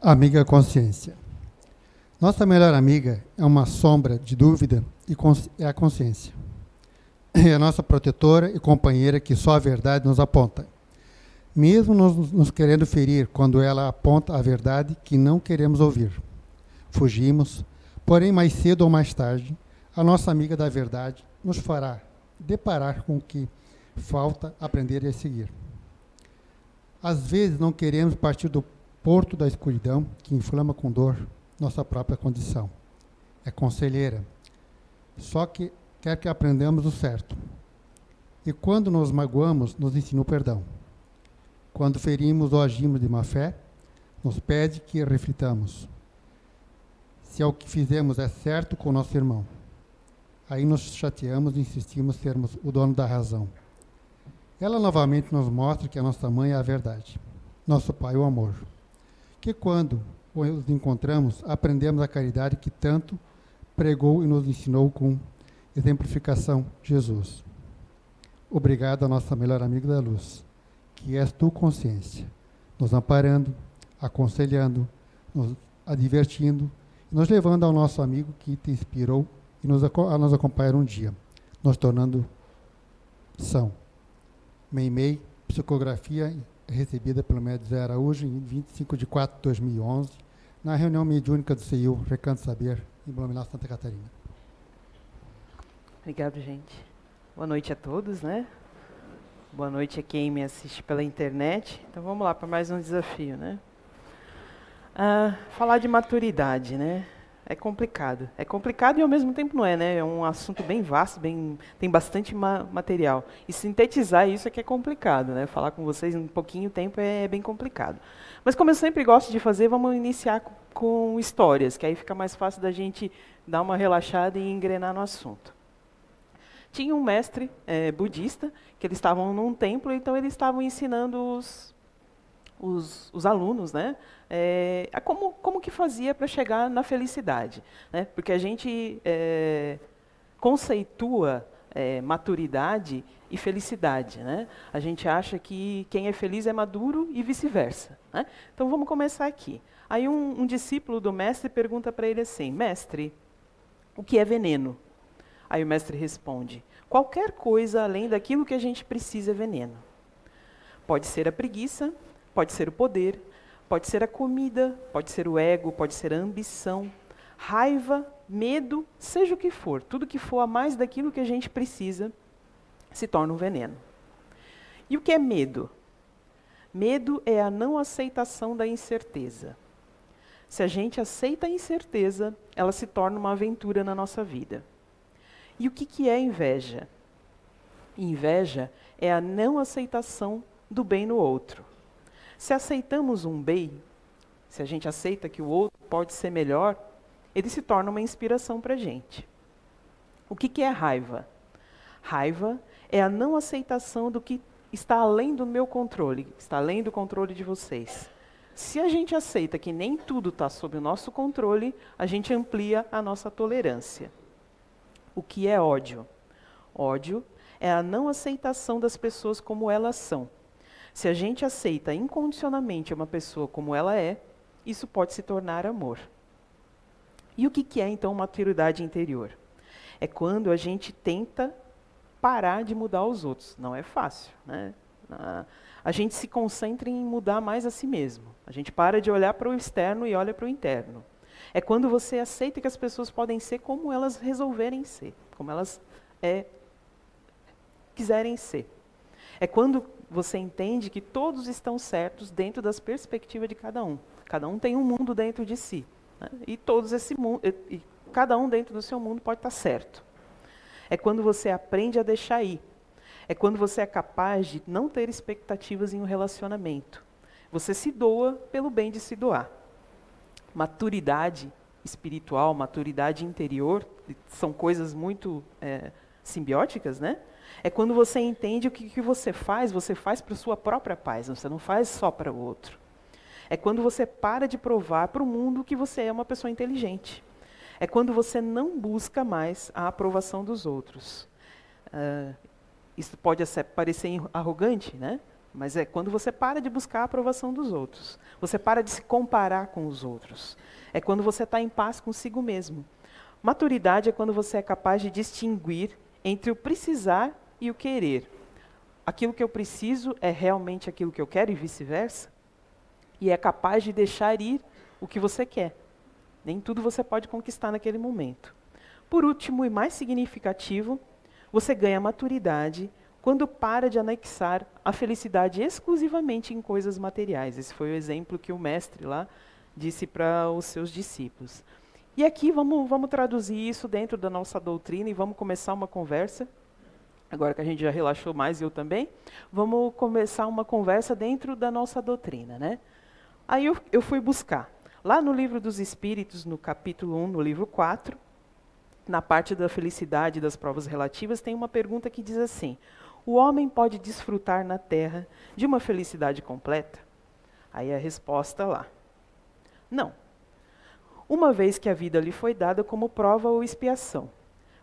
Amiga consciência. Nossa melhor amiga é uma sombra de dúvida e é a consciência. É a nossa protetora e companheira que só a verdade nos aponta. Mesmo nos querendo ferir quando ela aponta a verdade que não queremos ouvir. Fugimos, porém mais cedo ou mais tarde, a nossa amiga da verdade nos fará deparar com o que falta aprender a seguir. Às vezes não queremos partir do porto da escuridão que inflama com dor nossa própria condição. É conselheira, só que quer que aprendamos o certo. E quando nos magoamos, nos ensina o perdão. Quando ferimos ou agimos de má fé, nos pede que reflitamos se o que fizemos é certo com o nosso irmão. Aí nos chateamos e insistimos sermos o dono da razão. Ela novamente nos mostra que a nossa mãe é a verdade, nosso pai o amor. Que quando os encontramos, aprendemos a caridade que tanto pregou e nos ensinou com exemplificação Jesus. Obrigado a nossa melhor amiga da luz, que és tu consciência, nos amparando, aconselhando, nos advertindo, nos levando ao nosso amigo que te inspirou e a nos acompanhar um dia, nos tornando são. Meimei, psicografia recebida pelo médium Zé Araújo em 25 de 4 de 2011, na reunião mediúnica do CIU, Recanto Saber, em Blumenau, Santa Catarina. Obrigado, gente. Boa noite a todos, né? Boa noite a quem me assiste pela internet. Então vamos lá para mais um desafio, né? Falar de maturidade, né? É complicado. É complicado e ao mesmo tempo não é, né? É um assunto bem vasto, tem bastante material. E sintetizar isso é que é complicado, né? Falar com vocês em pouquinho tempo é bem complicado. Mas como eu sempre gosto de fazer, vamos iniciar com histórias, que aí fica mais fácil da gente dar uma relaxada e engrenar no assunto. Tinha um mestre budista, que eles estavam num templo, então eles estavam ensinando os alunos, né, como que fazia para chegar na felicidade, né? Porque a gente conceitua maturidade e felicidade, né? A gente acha que quem é feliz é maduro e vice-versa, né? Então vamos começar aqui. Aí um discípulo do mestre pergunta para ele assim: mestre, o que é veneno? Aí o mestre responde: qualquer coisa além daquilo que a gente precisa é veneno. Pode ser a preguiça, pode ser o poder, pode ser a comida, pode ser o ego, pode ser a ambição, raiva, medo, seja o que for. Tudo que for a mais daquilo que a gente precisa se torna um veneno. E o que é medo? Medo é a não aceitação da incerteza. Se a gente aceita a incerteza, ela se torna uma aventura na nossa vida. E o que é inveja? Inveja é a não aceitação do bem no outro. Se aceitamos um bem, se a gente aceita que o outro pode ser melhor, ele se torna uma inspiração para a gente. O que é raiva? Raiva é a não aceitação do que está além do meu controle, está além do controle de vocês. Se a gente aceita que nem tudo está sob o nosso controle, a gente amplia a nossa tolerância. O que é ódio? Ódio é a não aceitação das pessoas como elas são. Se a gente aceita incondicionalmente uma pessoa como ela é, isso pode se tornar amor. E o que é, então, maturidade interior? É quando a gente tenta parar de mudar os outros. Não é fácil, né? A gente se concentra em mudar mais a si mesmo. A gente para de olhar para o externo e olha para o interno. É quando você aceita que as pessoas podem ser como elas resolverem ser, como elas quiserem ser. É quando você entende que todos estão certos dentro das perspectivas de cada um. Cada um tem um mundo dentro de si, né? E cada um dentro do seu mundo pode estar certo. É quando você aprende a deixar ir. É quando você é capaz de não ter expectativas em um relacionamento. Você se doa pelo bem de se doar. Maturidade espiritual, maturidade interior, são coisas muito simbióticas, né? É quando você entende o que você faz para a sua própria paz, você não faz só para o outro. É quando você para de provar para o mundo que você é uma pessoa inteligente. É quando você não busca mais a aprovação dos outros. Isso pode parecer arrogante, né? mas é quando você para de buscar a aprovação dos outros. Você para de se comparar com os outros. É quando você está em paz consigo mesmo. Maturidade é quando você é capaz de distinguir entre o precisar e o querer. Aquilo que eu preciso é realmente aquilo que eu quero e vice-versa? E é capaz de deixar ir o que você quer. Nem tudo você pode conquistar naquele momento. Por último e mais significativo, você ganha maturidade quando para de anexar a felicidade exclusivamente em coisas materiais. Esse foi o exemplo que o mestre lá disse para os seus discípulos. E aqui vamos traduzir isso dentro da nossa doutrina e vamos começar uma conversa. Agora que a gente já relaxou mais, eu também, vamos começar uma conversa dentro da nossa doutrina, né? Aí eu fui buscar. Lá no Livro dos Espíritos, no capítulo 1, no livro 4, na parte da felicidade e das provas relativas, tem uma pergunta que diz assim: o homem pode desfrutar na Terra de uma felicidade completa? Aí a resposta lá: não. Uma vez que a vida lhe foi dada como prova ou expiação.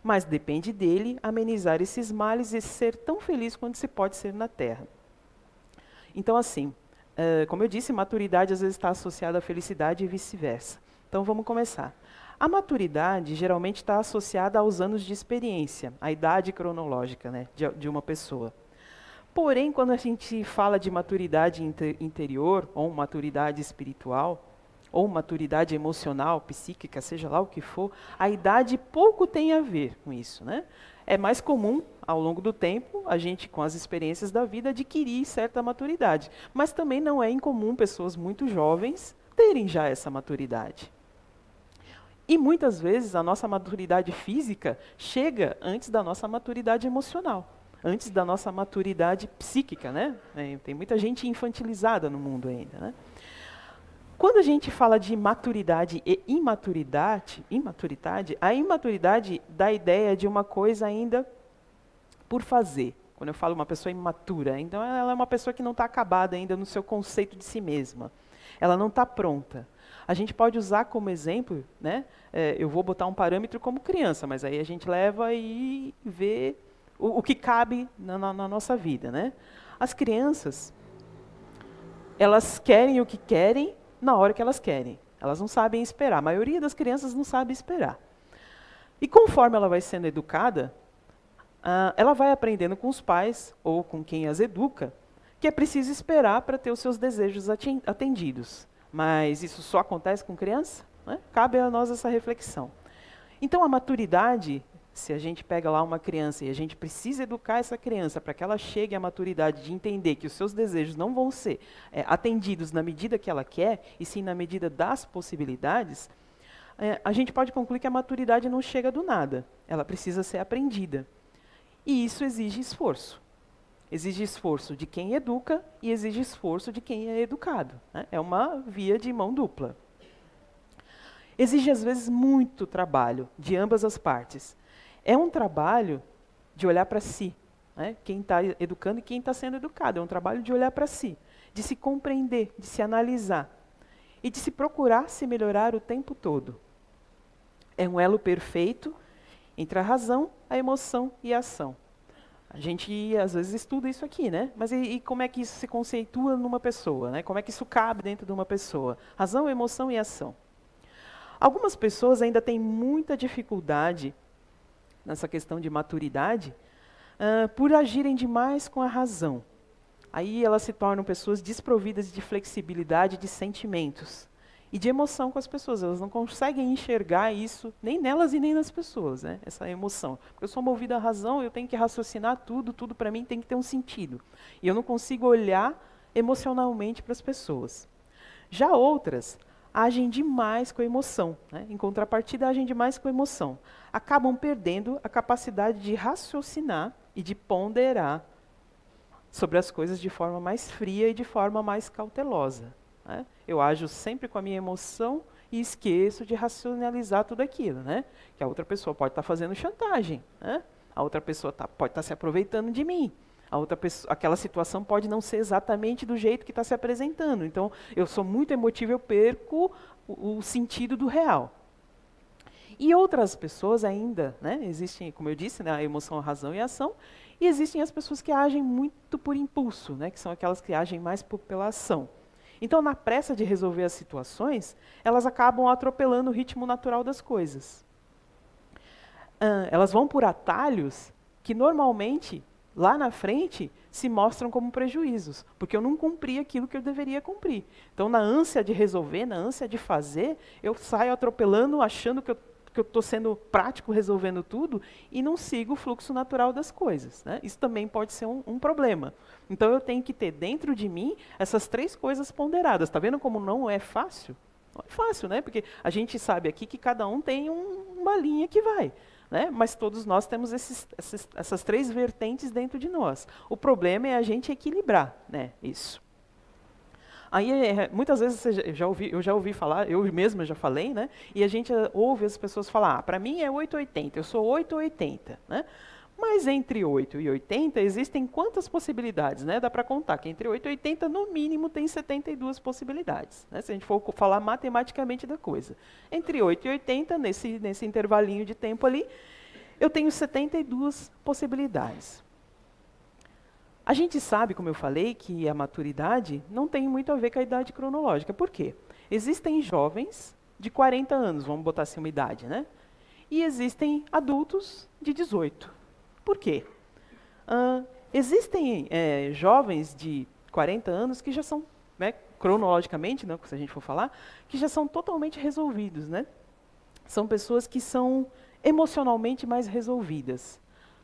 Mas depende dele amenizar esses males e ser tão feliz quanto se pode ser na Terra. Então, assim, como eu disse, maturidade às vezes está associada à felicidade e vice-versa. Então, vamos começar. A maturidade geralmente está associada aos anos de experiência, à idade cronológica, né, de uma pessoa. Porém, quando a gente fala de maturidade interior, ou maturidade espiritual, ou maturidade emocional, psíquica, seja lá o que for, a idade pouco tem a ver com isso, né? É mais comum, ao longo do tempo, a gente, com as experiências da vida, adquirir certa maturidade. Mas também não é incomum pessoas muito jovens terem já essa maturidade. E muitas vezes a nossa maturidade física chega antes da nossa maturidade emocional, antes da nossa maturidade psíquica, né? Tem muita gente infantilizada no mundo ainda, né? Quando a gente fala de maturidade e imaturidade, a imaturidade dá a ideia de uma coisa ainda por fazer. Quando eu falo uma pessoa imatura, então ela é uma pessoa que não está acabada ainda no seu conceito de si mesma. Ela não está pronta. A gente pode usar como exemplo, né? Eu vou botar um parâmetro como criança, mas aí a gente leva e vê o que cabe na nossa vida, né? As crianças, elas querem o que querem, na hora que elas querem. Elas não sabem esperar. A maioria das crianças não sabe esperar. E conforme ela vai sendo educada, ela vai aprendendo com os pais, ou com quem as educa, que é preciso esperar para ter os seus desejos atendidos. Mas isso só acontece com criança? Né? Cabe a nós essa reflexão. Então a maturidade, se a gente pega lá uma criança e a gente precisa educar essa criança para que ela chegue à maturidade de entender que os seus desejos não vão ser atendidos na medida que ela quer, e sim na medida das possibilidades, a gente pode concluir que a maturidade não chega do nada. Ela precisa ser aprendida. E isso exige esforço. Exige esforço de quem educa e exige esforço de quem é educado, né? É uma via de mão dupla. Exige, às vezes, muito trabalho de ambas as partes. É um trabalho de olhar para si, né? Quem está educando e quem está sendo educado. É um trabalho de olhar para si, de se compreender, de se analisar e de se procurar se melhorar o tempo todo. É um elo perfeito entre a razão, a emoção e a ação. A gente, às vezes, estuda isso aqui, né? Mas e como é que isso se conceitua numa pessoa, né? Como é que isso cabe dentro de uma pessoa? Razão, emoção e ação. Algumas pessoas ainda têm muita dificuldade nessa questão de maturidade, por agirem demais com a razão. Aí elas se tornam pessoas desprovidas de flexibilidade de sentimentos e de emoção com as pessoas. Elas não conseguem enxergar isso, nem nelas e nem nas pessoas, né? Essa emoção. Porque eu sou movida à razão, eu tenho que raciocinar tudo para mim tem que ter um sentido. E eu não consigo olhar emocionalmente para as pessoas. Já outras agem demais com a emoção, né? Em contrapartida, agem demais com a emoção. Acabam perdendo a capacidade de raciocinar e de ponderar sobre as coisas de forma mais fria e de forma mais cautelosa, né? Eu ajo sempre com a minha emoção e esqueço de racionalizar tudo aquilo, né? Que a outra pessoa pode estar fazendo chantagem, né? A outra pessoa pode estar se aproveitando de mim. A outra pessoa, aquela situação pode não ser exatamente do jeito que está se apresentando. Então, eu sou muito emotivo, eu perco o sentido do real. E outras pessoas ainda, né, existem, como eu disse, né, a emoção, a razão e a ação, E existem as pessoas que agem muito por impulso, né, que são aquelas que agem mais pela ação. Então, na pressa de resolver as situações, elas acabam atropelando o ritmo natural das coisas. Elas vão por atalhos que, normalmente, lá na frente, se mostram como prejuízos, porque eu não cumpri aquilo que eu deveria cumprir. Então, na ânsia de resolver, na ânsia de fazer, eu saio atropelando, achando que eu estou sendo prático, resolvendo tudo, e não sigo o fluxo natural das coisas, né? Isso também pode ser um problema. Então, eu tenho que ter dentro de mim essas 3 coisas ponderadas. Está vendo como não é fácil? Não é fácil, né? Porque a gente sabe aqui que cada um tem uma linha que vai, né? Mas todos nós temos essas 3 vertentes dentro de nós. O problema é a gente equilibrar, né, isso. Aí, muitas vezes eu já ouvi falar, eu mesma já falei, né? E a gente ouve as pessoas falar, para mim é 880, eu sou 880, né? Mas entre 8 e 80 existem quantas possibilidades, né? Dá para contar que entre 8 e 80, no mínimo, tem 72 possibilidades, né? Se a gente for falar matematicamente da coisa. Entre 8 e 80, nesse intervalinho de tempo ali, eu tenho 72 possibilidades. A gente sabe, como eu falei, que a maturidade não tem muito a ver com a idade cronológica. Por quê? Existem jovens de 40 anos, vamos botar assim uma idade, né? E existem adultos de 18. Por quê? Existem jovens de 40 anos que já são, né, cronologicamente, né, se a gente for falar, que já são totalmente resolvidos, né? São pessoas que são emocionalmente mais resolvidas.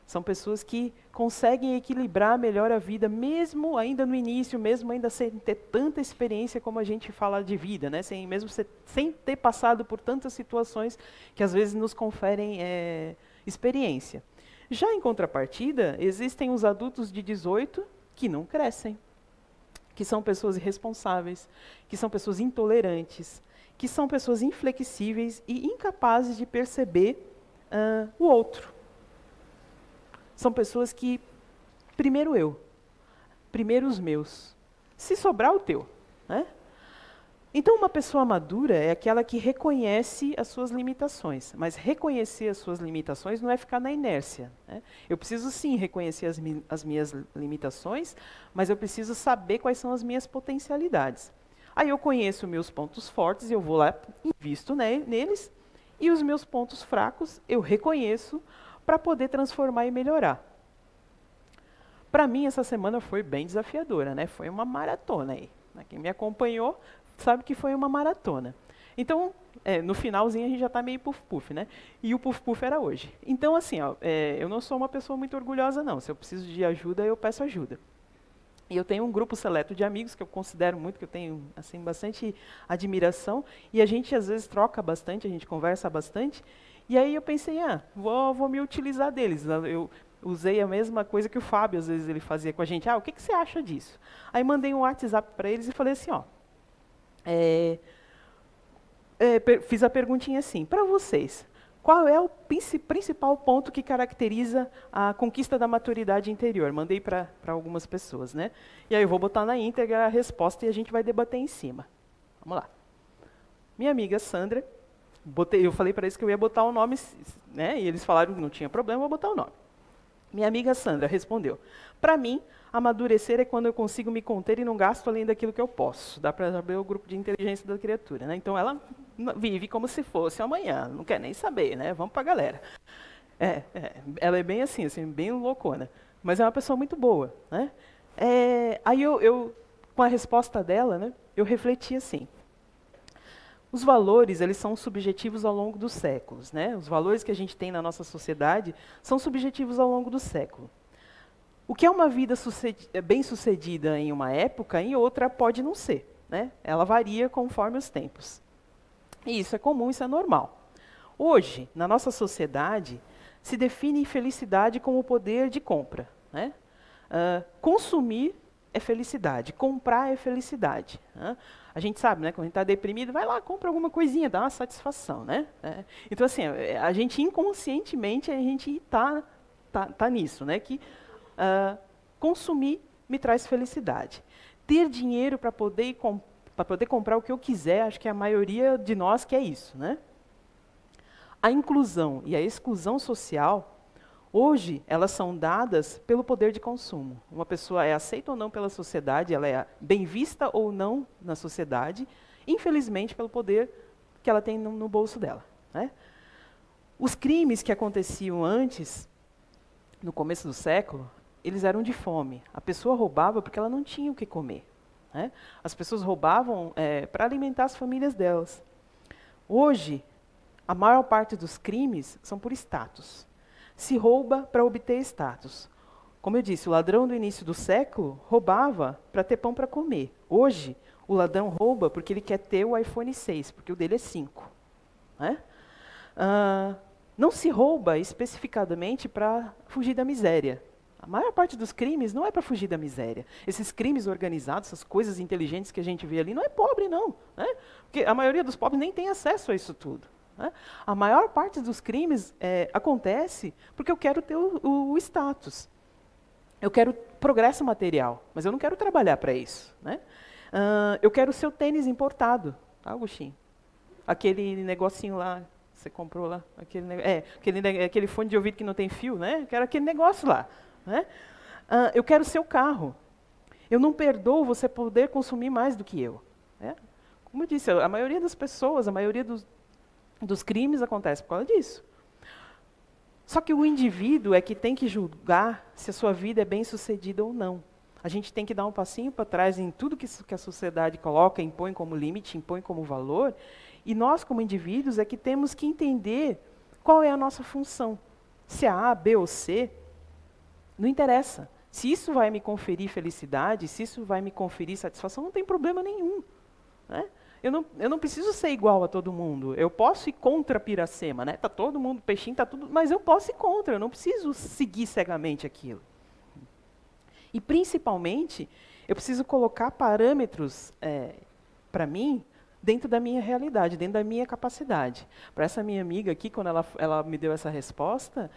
São pessoas que conseguem equilibrar melhor a vida, mesmo ainda no início, mesmo ainda sem ter tanta experiência como a gente fala de vida, né? Sem ter passado por tantas situações que às vezes nos conferem experiência. Já em contrapartida, existem os adultos de 18 que não crescem, que são pessoas irresponsáveis, que são pessoas intolerantes, que são pessoas inflexíveis e incapazes de perceber o outro. São pessoas que, primeiro eu, primeiro os meus, se sobrar o teu, né? Então, uma pessoa madura é aquela que reconhece as suas limitações, mas reconhecer as suas limitações não é ficar na inércia, né? Eu preciso sim reconhecer as minhas limitações, mas eu preciso saber quais são as minhas potencialidades. Aí eu conheço meus pontos fortes, eu vou lá, invisto neles, e os meus pontos fracos eu reconheço para poder transformar e melhorar. Para mim, essa semana foi bem desafiadora, né? Foi uma maratona aí. Quem me acompanhou sabe que foi uma maratona. Então, no finalzinho a gente já está meio puf-puf, né? E o puf-puf era hoje. Então, assim, ó, eu não sou uma pessoa muito orgulhosa, não. Se eu preciso de ajuda, eu peço ajuda. E eu tenho um grupo seleto de amigos que eu considero muito, que eu tenho assim, bastante admiração, e a gente às vezes troca bastante, a gente conversa bastante, e aí eu pensei, vou me utilizar deles. Eu usei a mesma coisa que o Fábio, às vezes, ele fazia com a gente. O que você acha disso? Aí mandei um WhatsApp para eles e falei assim, fiz a perguntinha assim, para vocês, qual é o principal ponto que caracteriza a conquista da maturidade interior? Mandei para algumas pessoas, né? E aí eu vou botar na íntegra a resposta e a gente vai debater em cima. Vamos lá. Minha amiga Sandra, eu falei para eles que eu ia botar o nome, né? E eles falaram que não tinha problema, eu vou botar o nome. Minha amiga Sandra respondeu, para mim, amadurecer é quando eu consigo me conter e não gasto além daquilo que eu posso. Dá para saber o grupo de inteligência da criatura, né? Então, ela vive como se fosse amanhã, não quer nem saber, né? Vamos para a galera. Ela é bem assim, bem loucona, mas é uma pessoa muito boa, né? Aí eu, com a resposta dela, né, eu refleti assim, os valores, eles são subjetivos ao longo dos séculos, né? Os valores que a gente tem na nossa sociedade são subjetivos ao longo do século. O que é uma vida bem-sucedida em uma época, em outra pode não ser, né? Ela varia conforme os tempos. E isso é comum, isso é normal. Hoje, na nossa sociedade, se define felicidade como o poder de compra, né? Consumir é felicidade, comprar é felicidade, né? A gente sabe, né, quando a gente está deprimido, vai lá, compra alguma coisinha, dá uma satisfação, né? Então, assim, a gente inconscientemente, a gente tá nisso, né? Que consumir me traz felicidade. Ter dinheiro para poder comprar o que eu quiser, acho que a maioria de nós quer isso, né? A inclusão e a exclusão social, Hoje, elas são dadas pelo poder de consumo. Uma pessoa é aceita ou não pela sociedade, ela é bem vista ou não na sociedade, infelizmente, pelo poder que ela tem no bolso dela, né? Os crimes que aconteciam antes, no começo do século, eles eram de fome. A pessoa roubava porque ela não tinha o que comer, né? As pessoas roubavam para alimentar as famílias delas. Hoje, a maior parte dos crimes são por status. Se rouba para obter status. Como eu disse, o ladrão do início do século roubava para ter pão para comer. Hoje, o ladrão rouba porque ele quer ter o iPhone 6, porque o dele é 5. Né? Não se rouba especificadamente para fugir da miséria. A maior parte dos crimes não é para fugir da miséria. Esses crimes organizados, essas coisas inteligentes que a gente vê ali, não é pobre, não. Né? Porque a maioria dos pobres nem tem acesso a isso tudo. Né? A maior parte dos crimes acontece porque eu quero ter o status. Eu quero progresso material, mas eu não quero trabalhar para isso. Né? Eu quero o seu tênis importado, tá, Agostinho? Aquele negocinho lá, você comprou lá, aquele fone de ouvido que não tem fio, né? Eu quero aquele negócio lá. Né? Eu quero o seu carro. Eu não perdoo você poder consumir mais do que eu. Né? Como eu disse, a maioria das pessoas, a maioria dos crimes acontece por causa disso. Só que o indivíduo é que tem que julgar se a sua vida é bem-sucedida ou não. A gente tem que dar um passinho para trás em tudo que a sociedade coloca, impõe como limite, impõe como valor, e nós, como indivíduos, é que temos que entender qual é a nossa função. Se é A, B ou C, não interessa. Se isso vai me conferir felicidade, se isso vai me conferir satisfação, não tem problema nenhum. Né? Eu não preciso ser igual a todo mundo. Eu posso ir contra Piracema, né? Tá todo mundo, peixinho, tá tudo, mas eu posso ir contra. Eu não preciso seguir cegamente aquilo. E principalmente, eu preciso colocar parâmetros para mim dentro da minha realidade, dentro da minha capacidade. Para essa minha amiga aqui, quando ela me deu essa resposta,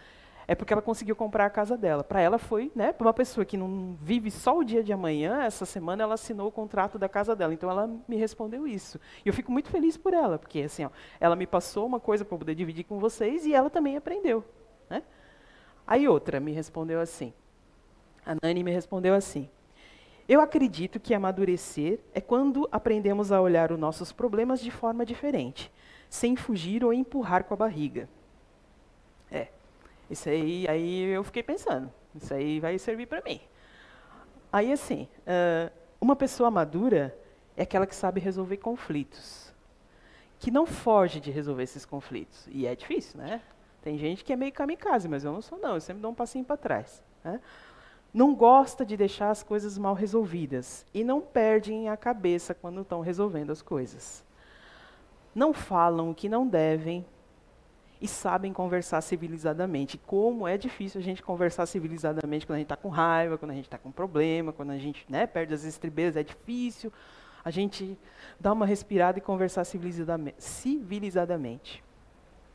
é porque ela conseguiu comprar a casa dela. Para ela foi, né, para uma pessoa que não vive só o dia de amanhã, essa semana ela assinou o contrato da casa dela. Então ela me respondeu isso. E eu fico muito feliz por ela, porque assim, ó, ela me passou uma coisa para eu poder dividir com vocês e ela também aprendeu. Né? Aí outra me respondeu assim. A Nani me respondeu assim: eu acredito que amadurecer é quando aprendemos a olhar os nossos problemas de forma diferente, sem fugir ou empurrar com a barriga. Isso aí eu fiquei pensando, isso aí vai servir para mim. Aí assim, uma pessoa madura é aquela que sabe resolver conflitos, que não foge de resolver esses conflitos. E é difícil, né? Tem gente que é meio kamikaze, mas eu não sou não, eu sempre dou um passinho para trás. Né? Não gosta de deixar as coisas mal resolvidas e não perdem a cabeça quando estão resolvendo as coisas. Não falam o que não devem, e sabem conversar civilizadamente. Como é difícil a gente conversar civilizadamente quando a gente está com raiva, quando a gente está com problema, quando a gente, né, perde as estribeiras, é difícil a gente dar uma respirada e conversar civilizadamente.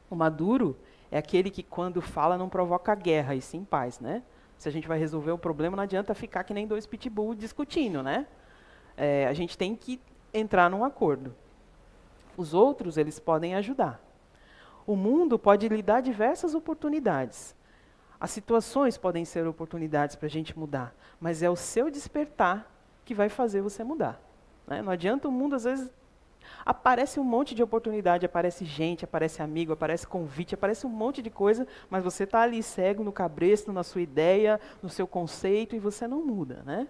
O maduro é aquele que, quando fala, não provoca guerra, e sim paz. Né? Se a gente vai resolver o problema, não adianta ficar que nem dois pitbull discutindo. Né? A gente tem que entrar num acordo. Os outros, eles podem ajudar. O mundo pode lhe dar diversas oportunidades. As situações podem ser oportunidades para a gente mudar, mas é o seu despertar que vai fazer você mudar. Né? Não adianta o mundo, às vezes, aparece um monte de oportunidade, aparece gente, aparece amigo, aparece convite, aparece um monte de coisa, mas você está ali cego no cabresto, na sua ideia, no seu conceito, e você não muda. Né?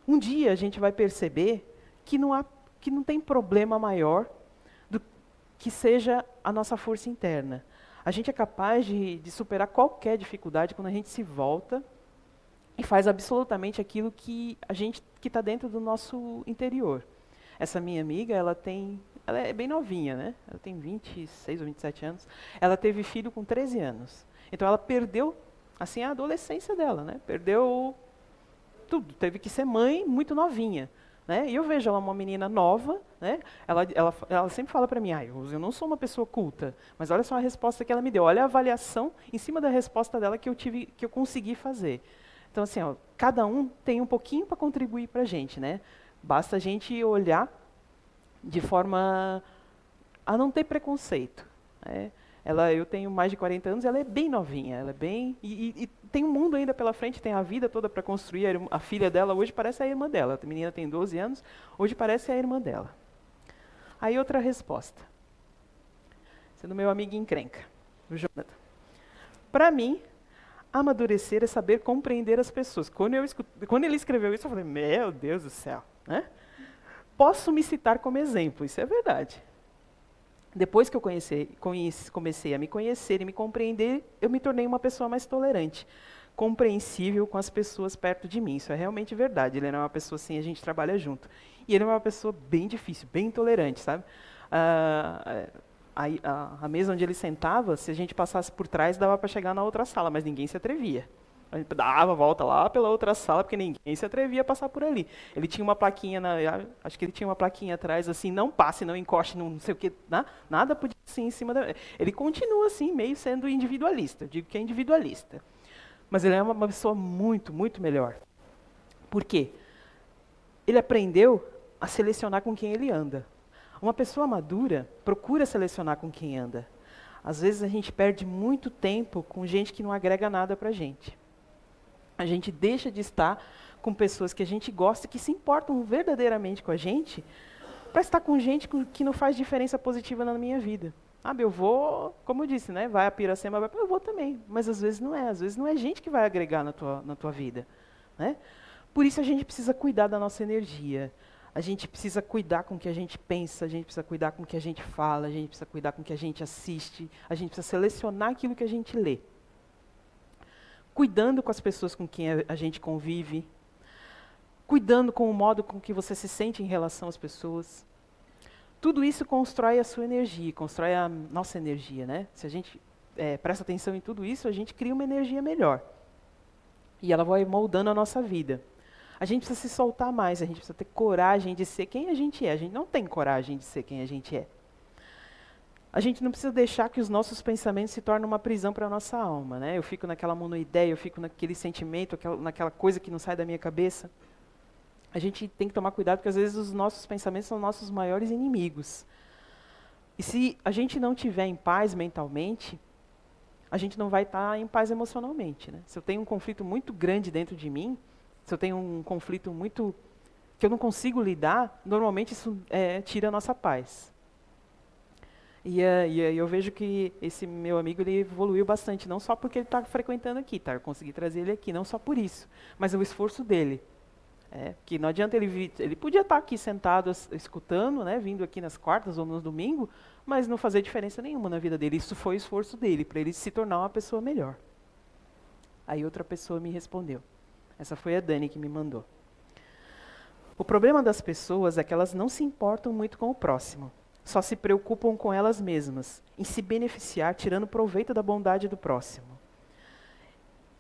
Um dia a gente vai perceber que não tem problema maior que seja a nossa força interna. A gente é capaz de superar qualquer dificuldade quando a gente se volta e faz absolutamente aquilo que está dentro do nosso interior. Essa minha amiga, ela é bem novinha, né? Ela tem 26 ou 27 anos. Ela teve filho com 13 anos. Então ela perdeu assim a adolescência dela, né? Perdeu tudo, teve que ser mãe muito novinha. Né? E eu vejo ela uma menina nova, né? Ela sempre fala para mim, eu não sou uma pessoa culta, mas olha só a resposta que ela me deu, olha a avaliação em cima da resposta dela que eu consegui fazer. Então assim, ó, cada um tem um pouquinho para contribuir para a gente, né? Basta a gente olhar de forma a não ter preconceito. Né? Eu tenho mais de 40 anos, ela é bem novinha, ela é bem... E tem um mundo ainda pela frente, tem a vida toda para construir. A filha dela hoje parece a irmã dela. A menina tem 12 anos, hoje parece a irmã dela. Aí outra resposta. Sendo meu amigo encrenca, o Jonathan. Para mim, amadurecer é saber compreender as pessoas. Quando ele escreveu isso, eu falei, meu Deus do céu. Né? Posso me citar como exemplo, isso é verdade. Depois que eu comecei a me conhecer e me compreender, eu me tornei uma pessoa mais tolerante, compreensível com as pessoas perto de mim. Isso é realmente verdade. Ele era uma pessoa assim, a gente trabalha junto. E ele é uma pessoa bem difícil, bem intolerante, sabe? A mesa onde ele sentava, se a gente passasse por trás, dava para chegar na outra sala, mas ninguém se atrevia. A gente dava a volta lá pela outra sala, porque ninguém se atrevia a passar por ali. Ele tinha uma plaquinha, acho que ele tinha uma plaquinha atrás, assim, não passe, não encoste, não sei o quê, nada podia ser em cima da... Ele continua assim, meio sendo individualista, eu digo que é individualista. Mas ele é uma pessoa muito, muito melhor. Por quê? Ele aprendeu a selecionar com quem ele anda. Uma pessoa madura procura selecionar com quem anda. Às vezes a gente perde muito tempo com gente que não agrega nada para a gente. A gente deixa de estar com pessoas que a gente gosta, que se importam verdadeiramente com a gente, para estar com gente que não faz diferença positiva na minha vida. Eu vou, como eu disse, né? Vai a Piracema, eu vou também. Mas às vezes não é gente que vai agregar na tua vida. Né? Por isso a gente precisa cuidar da nossa energia. A gente precisa cuidar com o que a gente pensa, a gente precisa cuidar com o que a gente fala, a gente precisa cuidar com o que a gente assiste, a gente precisa selecionar aquilo que a gente lê. Cuidando com as pessoas com quem a gente convive, cuidando com o modo com que você se sente em relação às pessoas. Tudo isso constrói a sua energia, constrói a nossa energia, né? Se a gente presta atenção em tudo isso, a gente cria uma energia melhor. E ela vai moldando a nossa vida. A gente precisa se soltar mais, a gente precisa ter coragem de ser quem a gente é. A gente não tem coragem de ser quem a gente é. A gente não precisa deixar que os nossos pensamentos se tornem uma prisão para a nossa alma. Né? Eu fico naquela monoideia, eu fico naquele sentimento, naquela coisa que não sai da minha cabeça. A gente tem que tomar cuidado, porque às vezes os nossos pensamentos são nossos maiores inimigos. E se a gente não estiver em paz mentalmente, a gente não vai estar em paz emocionalmente. Né? Se eu tenho um conflito muito grande dentro de mim, se eu tenho um conflito muito que eu não consigo lidar, normalmente isso tira a nossa paz. E eu vejo que esse meu amigo ele evoluiu bastante, não só porque ele está frequentando aqui, tá? Eu consegui trazer ele aqui, não só por isso, mas o esforço dele. Que não adianta ele podia estar aqui sentado escutando, né, vindo aqui nas quartas ou nos domingos, mas não fazer diferença nenhuma na vida dele. Isso foi o esforço dele, para ele se tornar uma pessoa melhor. Aí outra pessoa me respondeu. Essa foi a Dani que me mandou. O problema das pessoas é que elas não se importam muito com o próximo. Só se preocupam com elas mesmas, em se beneficiar, tirando proveito da bondade do próximo.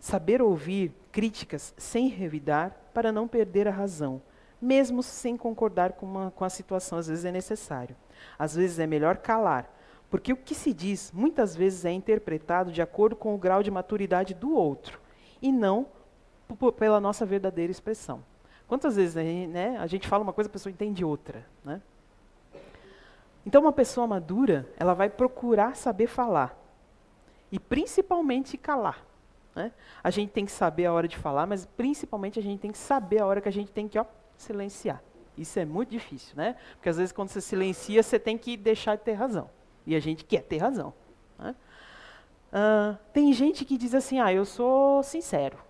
Saber ouvir críticas sem revidar para não perder a razão, mesmo sem concordar com a situação, às vezes é necessário. Às vezes é melhor calar, porque o que se diz muitas vezes é interpretado de acordo com o grau de maturidade do outro, e não pela nossa verdadeira expressão. Quantas vezes a gente fala uma coisa, a pessoa entende outra, né? Então, uma pessoa madura, ela vai procurar saber falar. E principalmente calar. Né? A gente tem que saber a hora de falar, mas principalmente a gente tem que saber a hora que a gente tem que silenciar. Isso é muito difícil, né? Porque às vezes quando você silencia, você tem que deixar de ter razão. E a gente quer ter razão. Né? Tem gente que diz assim, eu sou sincero.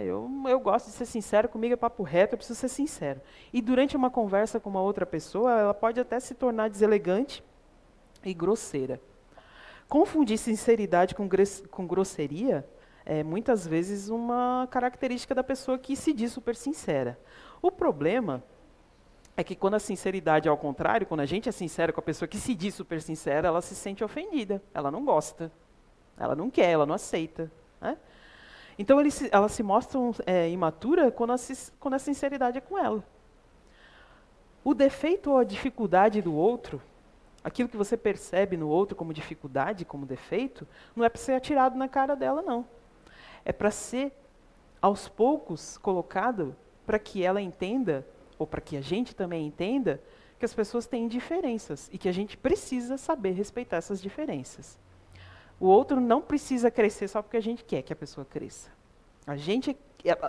Eu gosto de ser sincero, comigo é papo reto, eu preciso ser sincero. E durante uma conversa com uma outra pessoa, ela pode até se tornar deselegante e grosseira. Confundir sinceridade com grosseria é muitas vezes uma característica da pessoa que se diz super sincera. O problema é que quando a sinceridade é ao contrário, quando a gente é sincero com a pessoa que se diz super sincera, ela se sente ofendida, ela não gosta, ela não quer, ela não aceita. Né? Então, elas se mostram imatura quando a sinceridade é com ela. O defeito ou a dificuldade do outro, aquilo que você percebe no outro como dificuldade, como defeito, não é para ser atirado na cara dela, não. É para ser, aos poucos, colocado para que ela entenda, ou para que a gente também entenda, que as pessoas têm diferenças e que a gente precisa saber respeitar essas diferenças. O outro não precisa crescer só porque a gente quer que a pessoa cresça. A gente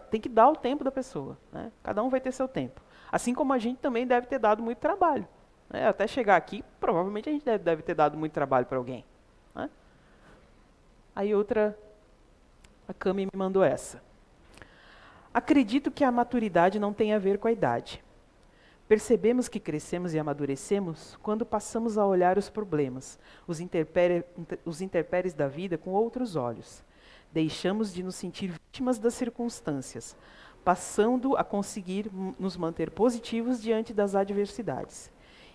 tem que dar o tempo da pessoa, né? Cada um vai ter seu tempo. Assim como a gente também deve ter dado muito trabalho, né? Até chegar aqui, provavelmente a gente deve ter dado muito trabalho para alguém, né? Aí a Cami me mandou essa. Acredito que a maturidade não tem a ver com a idade. Percebemos que crescemos e amadurecemos quando passamos a olhar os problemas, os intempéries da vida com outros olhos. Deixamos de nos sentir vítimas das circunstâncias, passando a conseguir nos manter positivos diante das adversidades.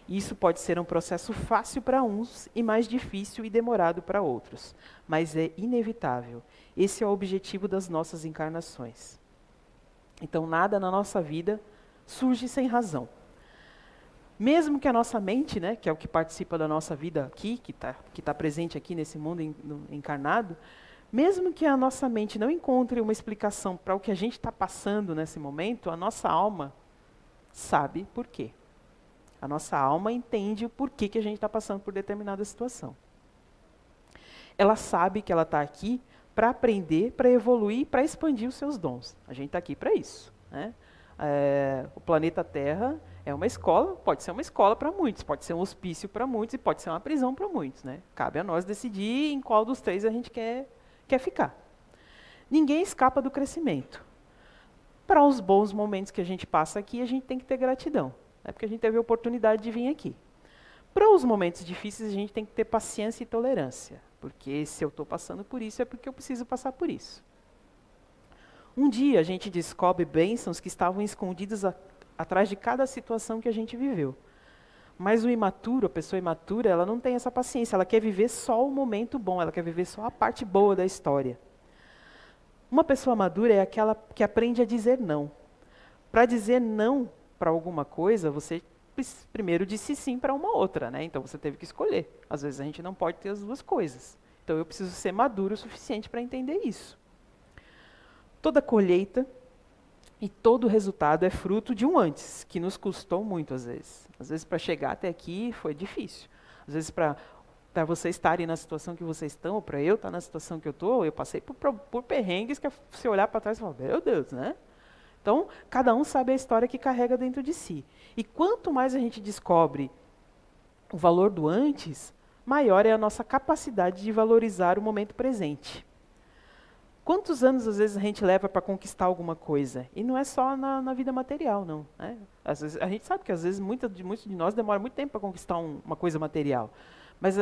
Isso pode ser um processo fácil para uns e mais difícil e demorado para outros, mas é inevitável. Esse é o objetivo das nossas encarnações. Então, nada na nossa vida surge sem razão. Mesmo que a nossa mente, né, que é o que participa da nossa vida aqui, que tá presente aqui nesse mundo encarnado, mesmo que a nossa mente não encontre uma explicação para o que a gente está passando nesse momento, a nossa alma sabe por quê. A nossa alma entende o porquê que a gente está passando por determinada situação. Ela sabe que ela está aqui para aprender, para evoluir, para expandir os seus dons. A gente está aqui para isso, né? O planeta Terra é uma escola, pode ser uma escola para muitos, pode ser um hospício para muitos e pode ser uma prisão para muitos, né? Cabe a nós decidir em qual dos três a gente quer ficar. Ninguém escapa do crescimento. Para os bons momentos que a gente passa aqui, a gente tem que ter gratidão, né? Porque a gente teve a oportunidade de vir aqui. Para os momentos difíceis, a gente tem que ter paciência e tolerância, porque se eu estou passando por isso, é porque eu preciso passar por isso. Um dia a gente descobre bênçãos que estavam escondidas atrás de cada situação que a gente viveu. Mas o imaturo, a pessoa imatura, ela não tem essa paciência, ela quer viver só o momento bom, ela quer viver só a parte boa da história. Uma pessoa madura é aquela que aprende a dizer não. Para dizer não para alguma coisa, você primeiro disse sim para uma outra, né? Então você teve que escolher. Às vezes a gente não pode ter as duas coisas. Então eu preciso ser maduro o suficiente para entender isso. Toda colheita e todo resultado é fruto de um antes, que nos custou muito às vezes. Às vezes para chegar até aqui foi difícil. Às vezes para vocês estarem na situação que vocês estão, ou para eu estar na situação que eu estou, eu passei por perrengues que você olhar para trás e falar, meu Deus, né? Então, cada um sabe a história que carrega dentro de si. E quanto mais a gente descobre o valor do antes, maior é a nossa capacidade de valorizar o momento presente. Quantos anos, às vezes, a gente leva para conquistar alguma coisa? E não é só na vida material, não, né? Às vezes, a gente sabe que, às vezes, muitos de nós demora muito tempo para conquistar uma coisa material. Mas,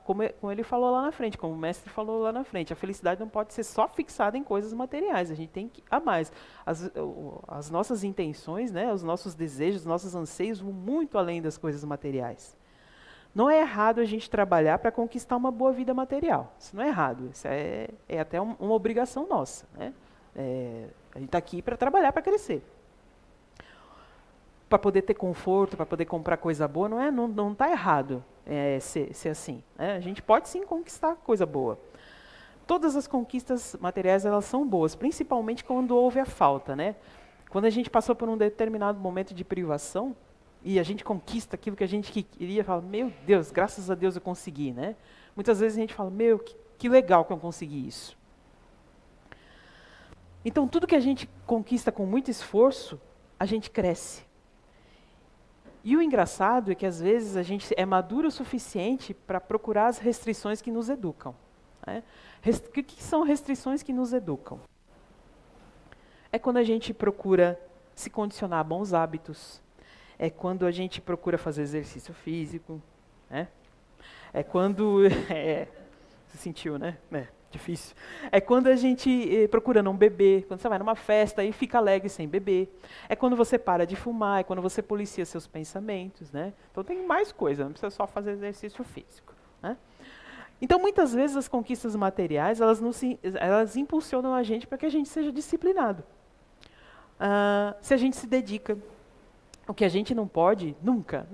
como ele falou lá na frente, como o mestre falou lá na frente, a felicidade não pode ser só fixada em coisas materiais, a gente tem que a mais. As nossas intenções, né, os nossos desejos, os nossos anseios vão muito além das coisas materiais. Não é errado a gente trabalhar para conquistar uma boa vida material. Isso não é errado. Isso é até uma obrigação nossa, né? A gente está aqui para trabalhar, para crescer. Para poder ter conforto, para poder comprar coisa boa, não está errado ser assim, né? A gente pode sim conquistar coisa boa. Todas as conquistas materiais, elas são boas, principalmente quando houve a falta, né? Quando a gente passou por um determinado momento de privação, e a gente conquista aquilo que a gente queria, fala, meu Deus, graças a Deus eu consegui, né? Muitas vezes a gente fala, meu, que legal que eu consegui isso. Então, tudo que a gente conquista com muito esforço, a gente cresce. E o engraçado é que, às vezes, a gente é maduro o suficiente para procurar as restrições que nos educam, né? O que são restrições que nos educam? É quando a gente procura se condicionar a bons hábitos, é quando a gente procura fazer exercício físico, né? É quando... você sentiu, né? Difícil. É quando a gente procura não beber, quando você vai numa festa e fica alegre sem beber. É quando você para de fumar, é quando você policia seus pensamentos, né? Então tem mais coisa, não precisa só fazer exercício físico, né? Então, muitas vezes, as conquistas materiais, elas impulsionam a gente para que a gente seja disciplinado. Se a gente se dedica. O que a gente não pode, nunca,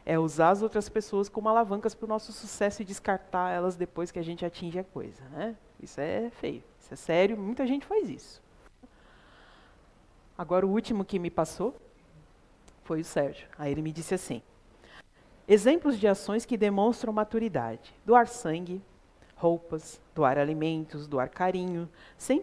é usar as outras pessoas como alavancas para o nosso sucesso e descartar elas depois que a gente atinge a coisa, né? Isso é feio, isso é sério, muita gente faz isso. Agora, o último que me passou foi o Sérgio. Aí ele me disse assim, Exemplos de ações que demonstram maturidade. Doar sangue, roupas, doar alimentos, doar carinho, sem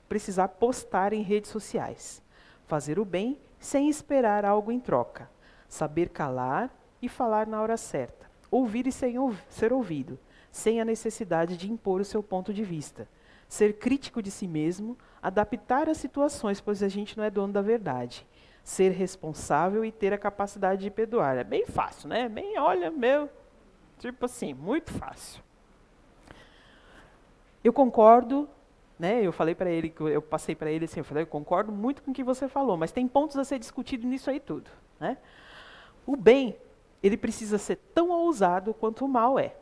precisar postar em redes sociais. Fazer o bem sem esperar algo em troca. Saber calar e falar na hora certa. Ouvir e ser ouvido, sem a necessidade de impor o seu ponto de vista. Ser crítico de si mesmo, adaptar as situações, pois a gente não é dono da verdade. Ser responsável e ter a capacidade de perdoar. É bem fácil, né? Bem, olha, tipo assim, muito fácil. Eu concordo, né? Eu falei para ele, eu passei para ele assim, eu concordo muito com o que você falou, mas tem pontos a ser discutido nisso aí tudo, né? O bem, ele precisa ser tão ousado quanto o mal é.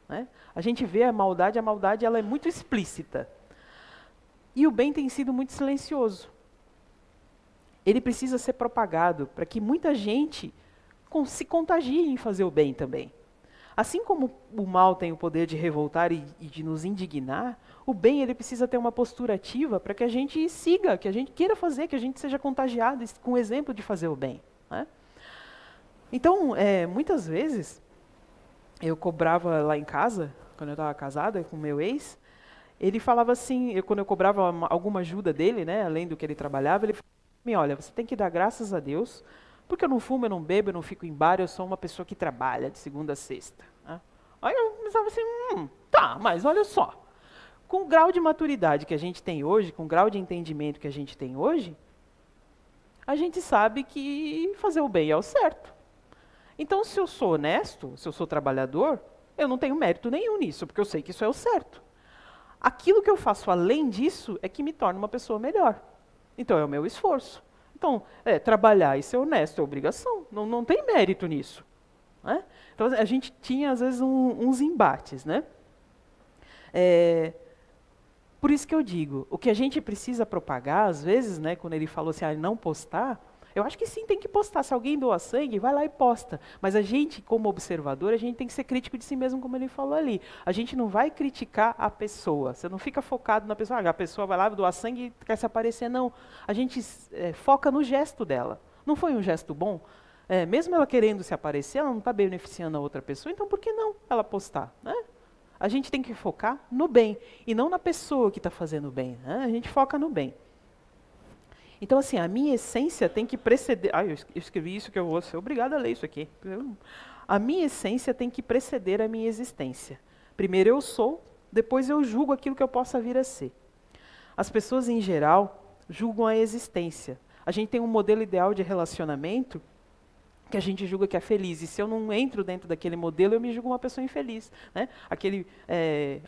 Né? A gente vê a maldade ela é muito explícita. E o bem tem sido muito silencioso. Ele precisa ser propagado para que muita gente se contagie em fazer o bem também. Assim como o mal tem o poder de revoltar e de nos indignar, o bem ele precisa ter uma postura ativa para que a gente siga, que a gente queira fazer, que a gente seja contagiado com o exemplo de fazer o bem. Né? Então, muitas vezes, eu cobrava lá em casa, quando eu estava casada com o meu ex, ele falava assim, quando eu cobrava alguma ajuda dele, né, além do que ele trabalhava, ele falava assim, olha, você tem que dar graças a Deus, porque eu não fumo, eu não bebo, eu não fico em bar, eu sou uma pessoa que trabalha de segunda a sexta. Né? Aí eu pensava assim, tá, mas olha só, com o grau de maturidade que a gente tem hoje, com o grau de entendimento que a gente tem hoje, a gente sabe que fazer o bem é o certo. Então, se eu sou honesto, se eu sou trabalhador, eu não tenho mérito nenhum nisso, porque eu sei que isso é o certo. Aquilo que eu faço além disso é que me torna uma pessoa melhor. Então, é o meu esforço. Então, trabalhar e ser honesto é obrigação, não tem mérito nisso. Né? Então, a gente tinha, às vezes, uns embates. Né? Por isso que eu digo, o que a gente precisa propagar, às vezes, né, quando ele falou assim, não postar, eu acho que sim, tem que postar. Se alguém doa sangue, vai lá e posta. Mas a gente, como observador, a gente tem que ser crítico de si mesmo, como ele falou ali. A gente não vai criticar a pessoa. Você não fica focado na pessoa. A pessoa vai lá doar sangue e quer se aparecer. Não. A gente foca no gesto dela. Não foi um gesto bom? Mesmo ela querendo se aparecer, ela não está beneficiando a outra pessoa. Então, por que não ela postar? Né? A gente tem que focar no bem. E não na pessoa que está fazendo o bem. Né? A gente foca no bem. Então, assim, a minha essência tem que preceder... eu escrevi isso que eu vou ser obrigado a ler isso aqui. A minha essência tem que preceder a minha existência. Primeiro eu sou, depois eu julgo aquilo que eu possa vir a ser. As pessoas, em geral, julgam a existência. A gente tem um modelo ideal de relacionamento que a gente julga que é feliz. E se eu não entro dentro daquele modelo, eu me julgo uma pessoa infeliz. Né? Aquele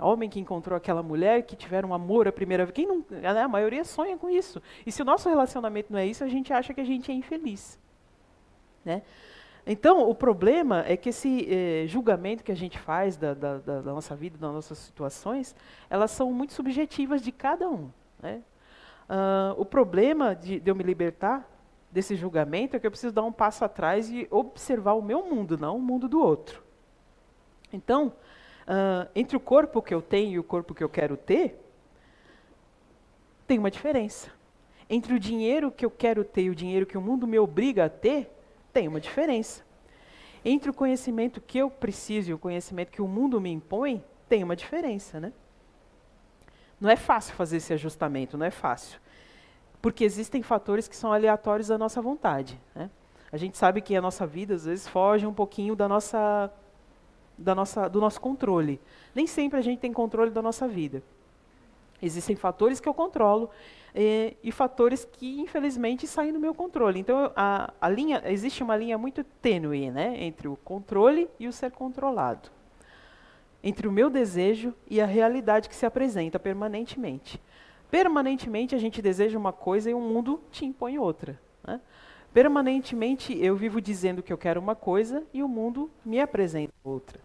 homem que encontrou aquela mulher, que tiveram um amor à primeira vez. A maioria sonha com isso. E se o nosso relacionamento não é isso, a gente acha que a gente é infeliz. Né? Então, o problema é que esse julgamento que a gente faz da nossa vida, das nossas situações, elas são muito subjetivas de cada um. Né? O problema de eu me libertar desse julgamento é que eu preciso dar um passo atrás e observar o meu mundo, não o mundo do outro. Então, entre o corpo que eu tenho e o corpo que eu quero ter, tem uma diferença. Entre o dinheiro que eu quero ter e o dinheiro que o mundo me obriga a ter, tem uma diferença. Entre o conhecimento que eu preciso e o conhecimento que o mundo me impõe, tem uma diferença. Né? Não é fácil fazer esse ajustamento, não é fácil. Porque existem fatores que são aleatórios da nossa vontade. Né? A gente sabe que a nossa vida, às vezes, foge um pouquinho do nosso controle. Nem sempre a gente tem controle da nossa vida. Existem fatores que eu controlo e fatores que, infelizmente, saem do meu controle. Então, existe uma linha muito tênue, né, entre o controle e o ser controlado. Entre o meu desejo e a realidade que se apresenta permanentemente. Permanentemente a gente deseja uma coisa e o mundo te impõe outra. Né? Permanentemente eu vivo dizendo que eu quero uma coisa e o mundo me apresenta outra.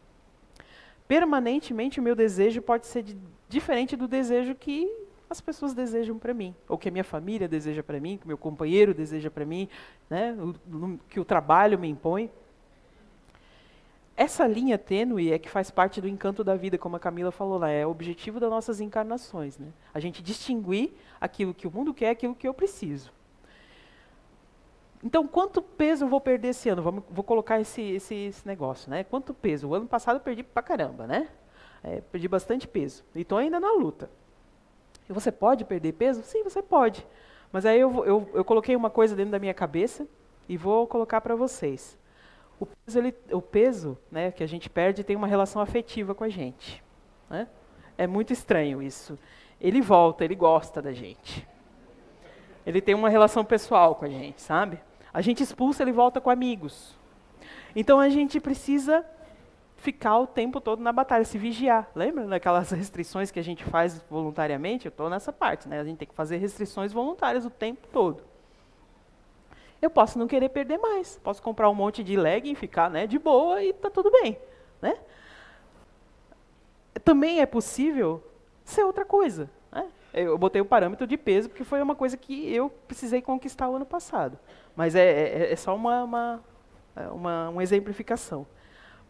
Permanentemente o meu desejo pode ser diferente do desejo que as pessoas desejam para mim, ou que a minha família deseja para mim, que o meu companheiro deseja para mim, né? Que o trabalho me impõe. Essa linha tênue é que faz parte do encanto da vida, como a Camila falou lá, é o objetivo das nossas encarnações. Né? A gente distinguir aquilo que o mundo quer e aquilo que eu preciso. Então, quanto peso eu vou perder esse ano? Vou colocar esse negócio, né? Quanto peso? O ano passado eu perdi pra caramba, né? Perdi bastante peso. E estou ainda na luta. E você pode perder peso? Sim, você pode. Mas aí eu coloquei uma coisa dentro da minha cabeça e vou colocar para vocês. O peso, né, que a gente perde tem uma relação afetiva com a gente. Né? É muito estranho isso. Ele volta, ele gosta da gente. Ele tem uma relação pessoal com a gente, sabe? A gente expulsa, ele volta com amigos. Então a gente precisa ficar o tempo todo na batalha, se vigiar. Lembra daquelas restrições que a gente faz voluntariamente? Eu estou nessa parte, né? A gente tem que fazer restrições voluntárias o tempo todo. Eu posso não querer perder mais. Posso comprar um monte de legging, ficar, né, de boa e tá tudo bem. Né? Também é possível ser outra coisa. Né? Eu botei o parâmetro de peso porque foi uma coisa que eu precisei conquistar o ano passado. Mas é só uma exemplificação.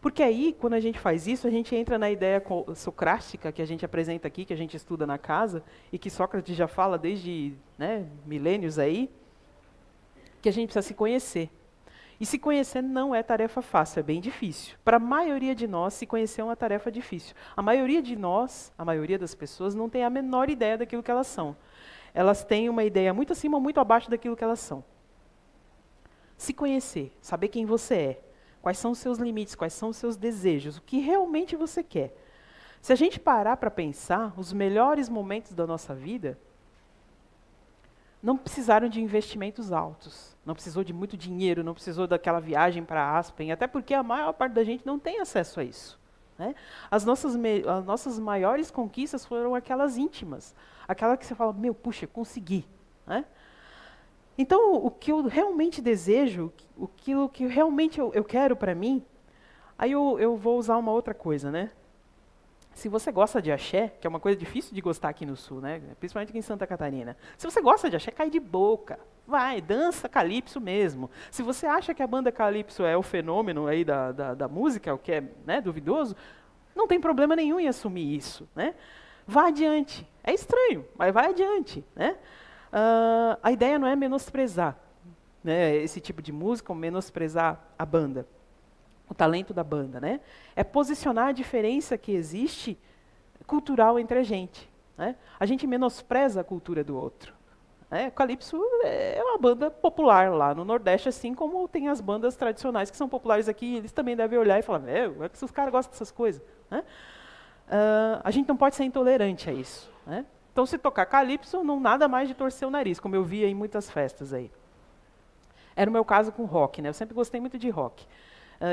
Porque aí, quando a gente faz isso, a gente entra na ideia socrática que a gente apresenta aqui, que a gente estuda na casa, e que Sócrates já fala desde, né, milênios aí, que a gente precisa se conhecer. E se conhecer não é tarefa fácil, é bem difícil. Para a maioria de nós, se conhecer é uma tarefa difícil. A maioria de nós, a maioria das pessoas, não tem a menor ideia daquilo que elas são. Elas têm uma ideia muito acima ou muito abaixo daquilo que elas são. Se conhecer, saber quem você é, quais são os seus limites, quais são os seus desejos, o que realmente você quer. Se a gente parar para pensar, os melhores momentos da nossa vida não precisaram de investimentos altos, não precisou de muito dinheiro, não precisou daquela viagem para Aspen, até porque a maior parte da gente não tem acesso a isso. Né? As nossas maiores conquistas foram aquelas íntimas, aquela que você fala, meu, puxa, consegui. Né? Então, o que eu realmente desejo, aquilo que realmente eu quero para mim, aí eu vou usar uma outra coisa, né? Se você gosta de axé, que é uma coisa difícil de gostar aqui no Sul, né? Principalmente aqui em Santa Catarina. Se você gosta de axé, cai de boca. Vai, dança calypso mesmo. Se você acha que a banda calypso é o fenômeno aí da música, o que é, né, duvidoso, não tem problema nenhum em assumir isso. Né? Vá adiante. É estranho, mas vai adiante. Né? A ideia não é menosprezar, né, esse tipo de música, ou menosprezar a banda. O talento da banda, né? É posicionar a diferença que existe cultural entre a gente. Né? A gente menospreza a cultura do outro. Né? O Calypso é uma banda popular lá no Nordeste, assim como tem as bandas tradicionais que são populares aqui, eles também devem olhar e falar, é que os caras gostam dessas coisas. Né? A gente não pode ser intolerante a isso. Né? Então, se tocar Calypso, não nada mais de torcer o nariz, como eu via em muitas festas aí. Era o meu caso com rock, né? Eu sempre gostei muito de rock.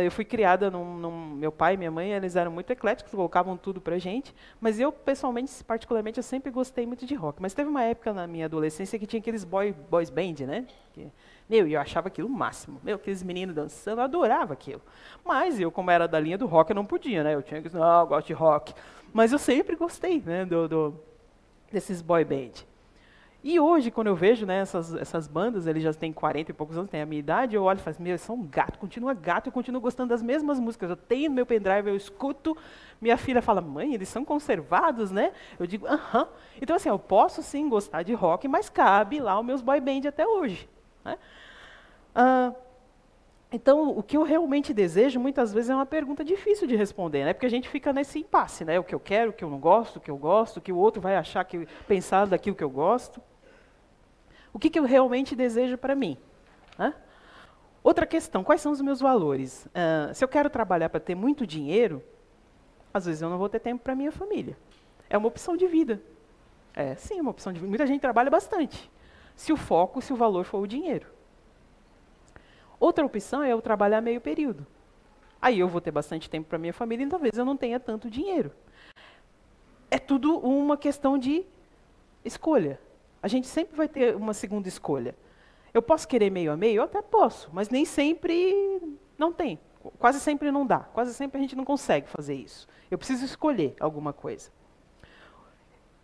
Eu fui criada meu pai e minha mãe, eles eram muito ecléticos, colocavam tudo pra gente, mas eu, pessoalmente, particularmente, eu sempre gostei muito de rock. Mas teve uma época na minha adolescência que tinha aqueles boys band, né? Eu achava aquilo o máximo. Aqueles meninos dançando, eu adorava aquilo. Mas eu, como era da linha do rock, eu não podia, né? Eu tinha que dizer, não, eu gosto de rock. Mas eu sempre gostei, né, desses boy band. E hoje, quando eu vejo, né, essas bandas, eles já têm 40 e poucos anos, têm a minha idade, eu olho e falo, eles são gato, continua gato, eu continuo gostando das mesmas músicas. Eu tenho no meu pendrive, eu escuto, minha filha fala, mãe, eles são conservados, né? Eu digo, aham. Então, assim, eu posso sim gostar de rock, mas cabe lá os meus boy band até hoje. Né? Então, o que eu realmente desejo, muitas vezes, é uma pergunta difícil de responder, né? Porque a gente fica nesse impasse, né? O que eu quero, o que eu não gosto, o que eu gosto, o que o outro vai achar, pensar daquilo que eu gosto. O que eu realmente desejo para mim? Né? Outra questão, quais são os meus valores? Se eu quero trabalhar para ter muito dinheiro, às vezes eu não vou ter tempo para minha família. É uma opção de vida. Sim, é uma opção de vida. Muita gente trabalha bastante. Se o valor for o dinheiro. Outra opção é eu trabalhar meio período. Aí eu vou ter bastante tempo para minha família e talvez eu não tenha tanto dinheiro. É tudo uma questão de escolha. A gente sempre vai ter uma segunda escolha. Eu posso querer meio a meio? Eu até posso, mas nem sempre não tem. Quase sempre não dá. Quase sempre a gente não consegue fazer isso. Eu preciso escolher alguma coisa.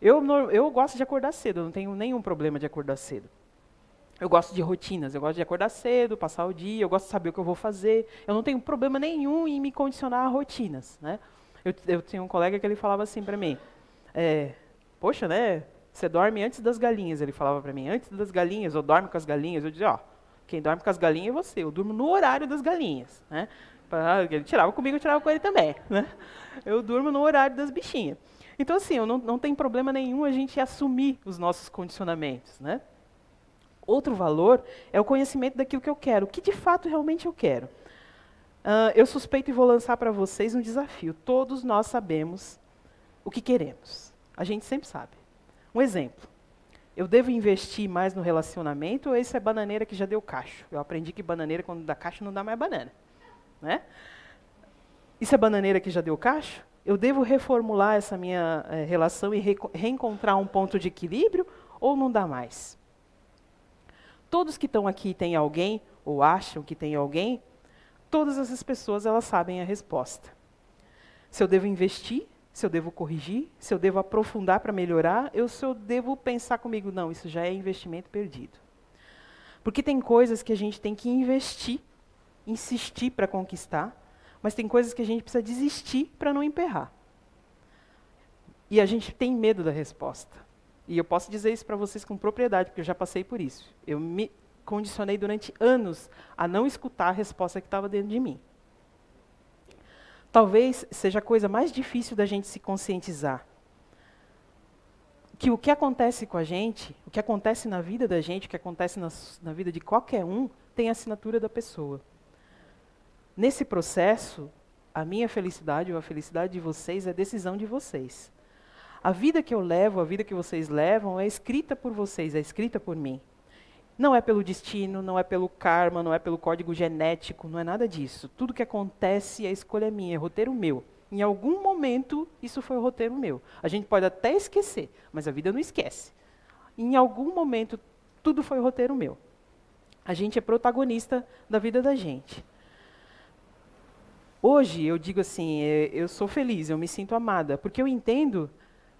Eu gosto de acordar cedo, eu não tenho nenhum problema de acordar cedo. Eu gosto de rotinas, eu gosto de acordar cedo, passar o dia, eu gosto de saber o que eu vou fazer. Eu não tenho problema nenhum em me condicionar a rotinas. Né? Eu tinha um colega que ele falava assim para mim, poxa, né? Você dorme antes das galinhas, ele falava para mim. Antes das galinhas, ou dorme com as galinhas. Eu dizia, Quem dorme com as galinhas é você. Eu durmo no horário das galinhas, né? Ele tirava comigo, eu tirava com ele também, né? Eu durmo no horário das bichinhas. Então, assim, não tem problema nenhum a gente assumir os nossos condicionamentos, né? Outro valor é o conhecimento daquilo que eu quero, o que de fato realmente eu quero. Eu suspeito e vou lançar para vocês um desafio. Todos nós sabemos o que queremos. A gente sempre sabe. Um exemplo. Eu devo investir mais no relacionamento ou isso é bananeira que já deu cacho? Eu aprendi que bananeira, quando dá cacho, não dá mais banana. Né? Isso é bananeira que já deu cacho? Eu devo reformular essa minha relação e reencontrar um ponto de equilíbrio ou não dá mais? Todos que estão aqui têm alguém, ou acham que tem alguém, todas essas pessoas elas sabem a resposta. Se eu devo investir, se eu devo corrigir, se eu devo aprofundar para melhorar, se eu devo pensar comigo, não, isso já é investimento perdido. Porque tem coisas que a gente tem que investir, insistir para conquistar, mas tem coisas que a gente precisa desistir para não emperrar. E a gente tem medo da resposta. E eu posso dizer isso para vocês com propriedade, porque eu já passei por isso. Eu me condicionei durante anos a não escutar a resposta que estava dentro de mim. Talvez seja a coisa mais difícil da gente se conscientizar. Que o que acontece com a gente, o que acontece na vida da gente, o que acontece na vida de qualquer um, tem a assinatura da pessoa. Nesse processo, a minha felicidade ou a felicidade de vocês é decisão de vocês. A vida que eu levo, a vida que vocês levam, é escrita por vocês, é escrita por mim. Não é pelo destino, não é pelo karma, não é pelo código genético, não é nada disso. Tudo que acontece, a escolha é minha, é roteiro meu. Em algum momento, isso foi o roteiro meu. A gente pode até esquecer, mas a vida não esquece. Em algum momento, tudo foi o roteiro meu. A gente é protagonista da vida da gente. Hoje, eu digo assim, eu sou feliz, eu me sinto amada, porque eu entendo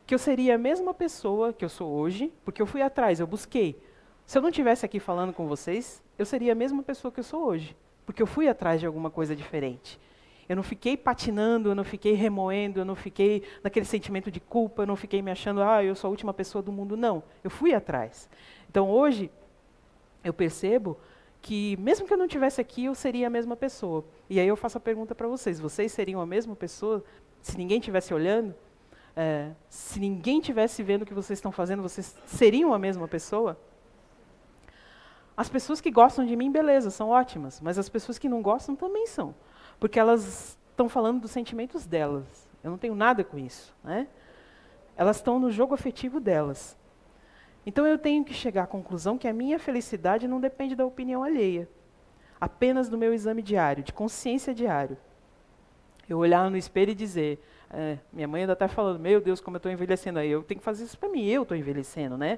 que eu seria a mesma pessoa que eu sou hoje, porque eu fui atrás, eu busquei. Se eu não estivesse aqui falando com vocês, eu seria a mesma pessoa que eu sou hoje, porque eu fui atrás de alguma coisa diferente. Eu não fiquei patinando, eu não fiquei remoendo, eu não fiquei naquele sentimento de culpa, eu não fiquei me achando, eu sou a última pessoa do mundo. Não, eu fui atrás. Então, hoje, eu percebo que, mesmo que eu não estivesse aqui, eu seria a mesma pessoa. E aí eu faço a pergunta para vocês, vocês seriam a mesma pessoa se ninguém estivesse olhando? Se ninguém estivesse vendo o que vocês estão fazendo, vocês seriam a mesma pessoa? As pessoas que gostam de mim, beleza, são ótimas, mas as pessoas que não gostam também são, porque elas estão falando dos sentimentos delas. Eu não tenho nada com isso, né? Elas estão no jogo afetivo delas. Então eu tenho que chegar à conclusão que a minha felicidade não depende da opinião alheia, apenas do meu exame diário, de consciência diário. Eu olhar no espelho e dizer, minha mãe ainda está falando, meu Deus, como eu estou envelhecendo aí, eu tenho que fazer isso para mim, eu estou envelhecendo, né?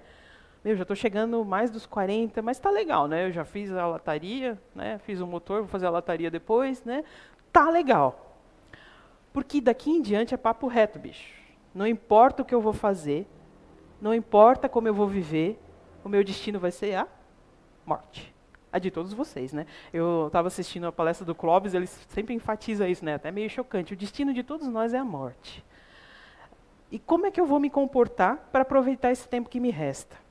Já estou chegando mais dos 40, mas está legal, né? Eu já fiz a lataria, né? Fiz o motor, vou fazer a lataria depois, né? Tá legal. Porque daqui em diante é papo reto, bicho. Não importa o que eu vou fazer, não importa como eu vou viver, o meu destino vai ser a morte. A de todos vocês, né? Eu estava assistindo a palestra do Clóvis, ele sempre enfatiza isso, né? Até meio chocante. O destino de todos nós é a morte. E como é que eu vou me comportar para aproveitar esse tempo que me resta?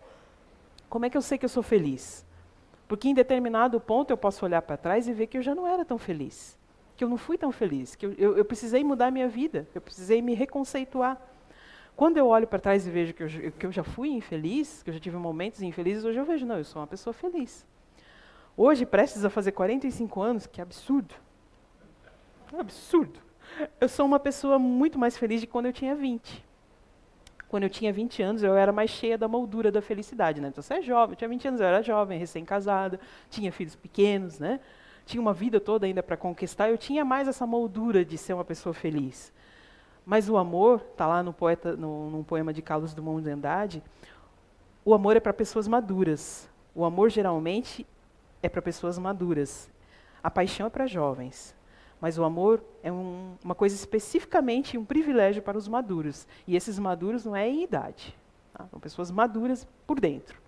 Como é que eu sei que eu sou feliz? Porque em determinado ponto eu posso olhar para trás e ver que eu já não era tão feliz. Que eu não fui tão feliz. Que eu precisei mudar a minha vida. Eu precisei me reconceituar. Quando eu olho para trás e vejo que eu já fui infeliz, que eu já tive momentos infelizes, hoje eu vejo, não, eu sou uma pessoa feliz. Hoje, prestes a fazer 45 anos, que absurdo. Absurdo. Eu sou uma pessoa muito mais feliz de quando eu tinha 20. Quando eu tinha 20 anos, eu era mais cheia da moldura da felicidade, né? Então, você é jovem, eu tinha 20 anos, eu era jovem, recém-casada, tinha filhos pequenos, né? Tinha uma vida toda ainda para conquistar, eu tinha mais essa moldura de ser uma pessoa feliz. Mas o amor, está lá num poema de Carlos Drummond de Andrade, o amor é para pessoas maduras. O amor, geralmente, é para pessoas maduras. A paixão é para jovens. Mas o amor é uma coisa especificamente, um privilégio para os maduros. E esses maduros não é em idade. Tá? São pessoas maduras por dentro.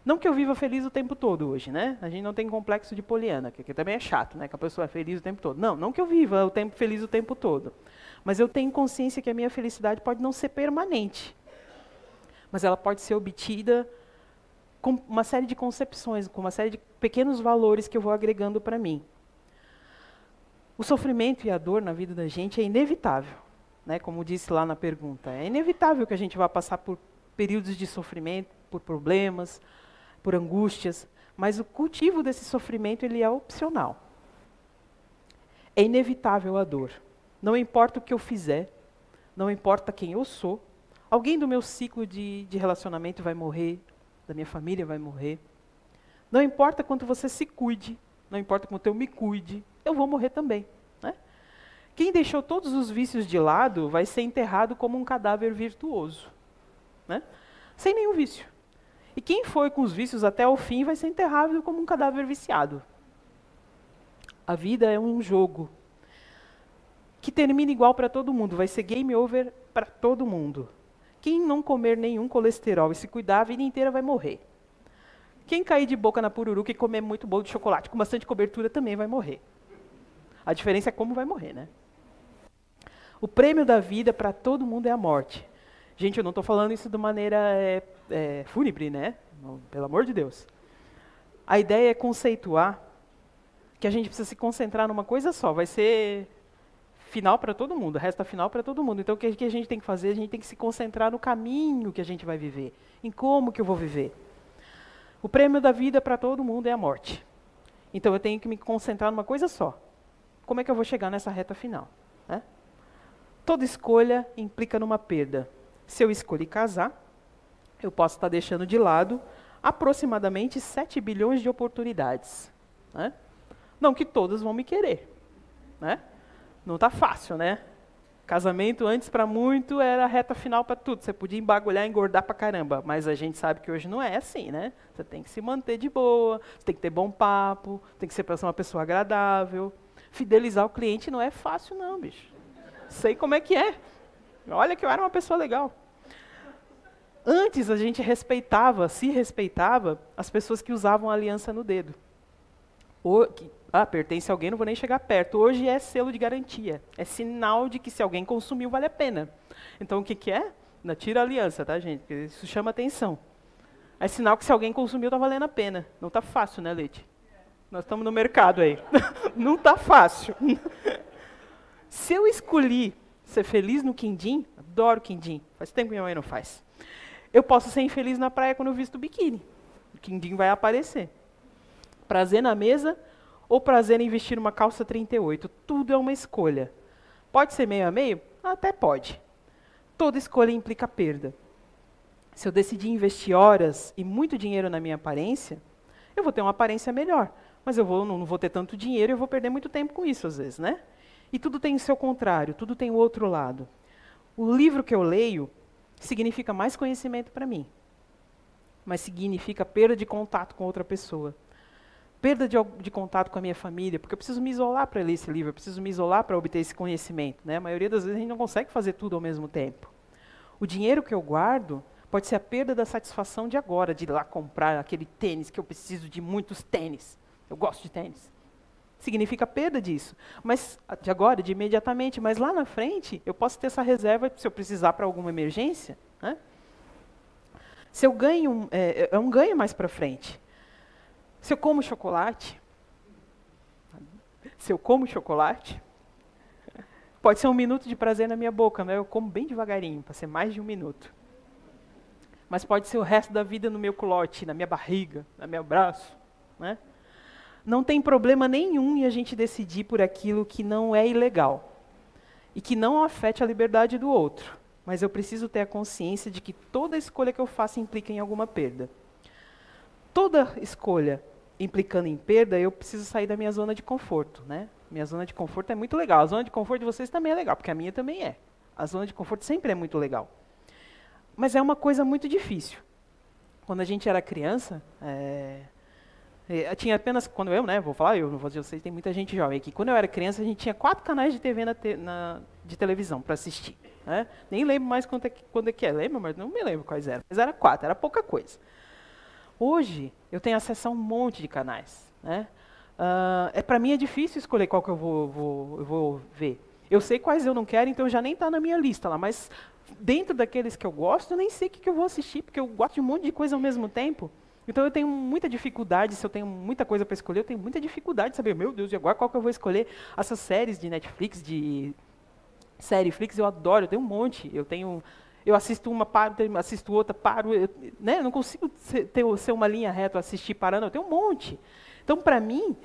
Não que eu viva feliz o tempo todo hoje, né? A gente não tem complexo de Poliana, que também é chato, né? Que a pessoa é feliz o tempo todo. Não que eu viva feliz o tempo todo. Mas eu tenho consciência que a minha felicidade pode não ser permanente. Mas ela pode ser obtida com uma série de concepções, com uma série de pequenos valores que eu vou agregando para mim. O sofrimento e a dor na vida da gente é inevitável, né? Como disse lá na pergunta. É inevitável que a gente vá passar por períodos de sofrimento, por problemas, por angústias, mas o cultivo desse sofrimento ele é opcional. É inevitável a dor. Não importa o que eu fizer, não importa quem eu sou, alguém do meu ciclo de relacionamento vai morrer, da minha família vai morrer. Não importa quanto você se cuide, não importa quanto eu me cuide, eu vou morrer também. Né? Quem deixou todos os vícios de lado vai ser enterrado como um cadáver virtuoso. Né? Sem nenhum vício. E quem foi com os vícios até o fim vai ser enterrado como um cadáver viciado. A vida é um jogo que termina igual para todo mundo, vai ser game over para todo mundo. Quem não comer nenhum colesterol e se cuidar, a vida inteira vai morrer. Quem cair de boca na pururuca e comer muito bolo de chocolate com bastante cobertura também vai morrer. A diferença é como vai morrer, né? O prêmio da vida para todo mundo é a morte. Gente, eu não estou falando isso de maneira fúnebre, né? Não, pelo amor de Deus. A ideia é conceituar que a gente precisa se concentrar numa coisa só. Vai ser final para todo mundo, resta final para todo mundo. Então, o que a gente tem que fazer? A gente tem que se concentrar no caminho que a gente vai viver, em como que eu vou viver. O prêmio da vida para todo mundo é a morte. Então, eu tenho que me concentrar numa coisa só. Como é que eu vou chegar nessa reta final? Né? Toda escolha implica numa perda. Se eu escolher casar, eu posso estar deixando de lado aproximadamente 7 bilhões de oportunidades. Né? Não que todas vão me querer. Né? Não está fácil, né? Casamento antes, para muito, era a reta final para tudo. Você podia embagulhar e engordar para caramba. Mas a gente sabe que hoje não é assim, né? Você tem que se manter de boa, você tem que ter bom papo, tem que ser uma pessoa agradável. Fidelizar o cliente não é fácil, não, bicho. Sei como é que é. Olha que eu era uma pessoa legal. Antes a gente se respeitava as pessoas que usavam a aliança no dedo. Pertence a alguém, não vou nem chegar perto. Hoje é selo de garantia. É sinal de que se alguém consumiu, vale a pena. Então o que é? Não, tira a aliança, tá, gente? Porque isso chama atenção. É sinal que se alguém consumiu, está valendo a pena. Não está fácil, né, Leite? Nós estamos no mercado aí. Não está fácil. Se eu escolhi ser feliz no quindim, adoro quindim. Faz tempo que minha mãe não faz. Eu posso ser infeliz na praia quando eu visto biquíni. O quindim vai aparecer. Prazer na mesa ou prazer em vestir uma calça 38. Tudo é uma escolha. Pode ser meio a meio? Até pode. Toda escolha implica perda. Se eu decidir investir horas e muito dinheiro na minha aparência, eu vou ter uma aparência melhor. Mas eu não vou ter tanto dinheiro e eu vou perder muito tempo com isso, às vezes, né? E tudo tem o seu contrário, tudo tem o outro lado. O livro que eu leio significa mais conhecimento para mim, mas significa perda de contato com outra pessoa. Perda de contato com a minha família, porque eu preciso me isolar para ler esse livro, eu preciso me isolar para obter esse conhecimento. Né? A maioria das vezes a gente não consegue fazer tudo ao mesmo tempo. O dinheiro que eu guardo pode ser a perda da satisfação de agora, de ir lá comprar aquele tênis, que eu preciso de muitos tênis. Eu gosto de tênis. Significa perda disso. Mas de agora, de imediatamente, mas lá na frente, eu posso ter essa reserva se eu precisar para alguma emergência. Né? Se eu ganho, é um ganho mais para frente. Se eu como chocolate, pode ser 1 minuto de prazer na minha boca, né? Eu como bem devagarinho, para ser mais de 1 minuto. Mas pode ser o resto da vida no meu culote, na minha barriga, no meu braço. Né? Não tem problema nenhum em a gente decidir por aquilo que não é ilegal e que não afete a liberdade do outro. Mas eu preciso ter a consciência de que toda escolha que eu faço implica em alguma perda. Toda escolha implicando em perda, eu preciso sair da minha zona de conforto. Né? Minha zona de conforto é muito legal. A zona de conforto de vocês também é legal, porque a minha também é. A zona de conforto sempre é muito legal. Mas é uma coisa muito difícil. Quando a gente era criança, tinha apenas, quando eu, né, vou falar eu, não vou dizer vocês, tem muita gente jovem aqui. Quando eu era criança, a gente tinha 4 canais de TV de televisão para assistir. Né? Nem lembro mais quando é que é. Lembro, mas não me lembro quais eram. Mas era 4, era pouca coisa. Hoje, eu tenho acesso a um monte de canais. Né? Para mim é difícil escolher qual que eu vou ver. Eu sei quais eu não quero, então já nem está na minha lista lá. Mas dentro daqueles que eu gosto, eu nem sei o que eu vou assistir, porque eu gosto de um monte de coisa ao mesmo tempo. Então eu tenho muita dificuldade, se eu tenho muita coisa para escolher, eu tenho muita dificuldade de saber, meu Deus, e agora qual que eu vou escolher? Essas séries de Netflix, de Serieflix, eu adoro, eu tenho um monte. Eu assisto uma, paro, assisto outra, paro, né? Eu não consigo ser uma linha reta, assistir parando, eu tenho um monte. Então, para mim,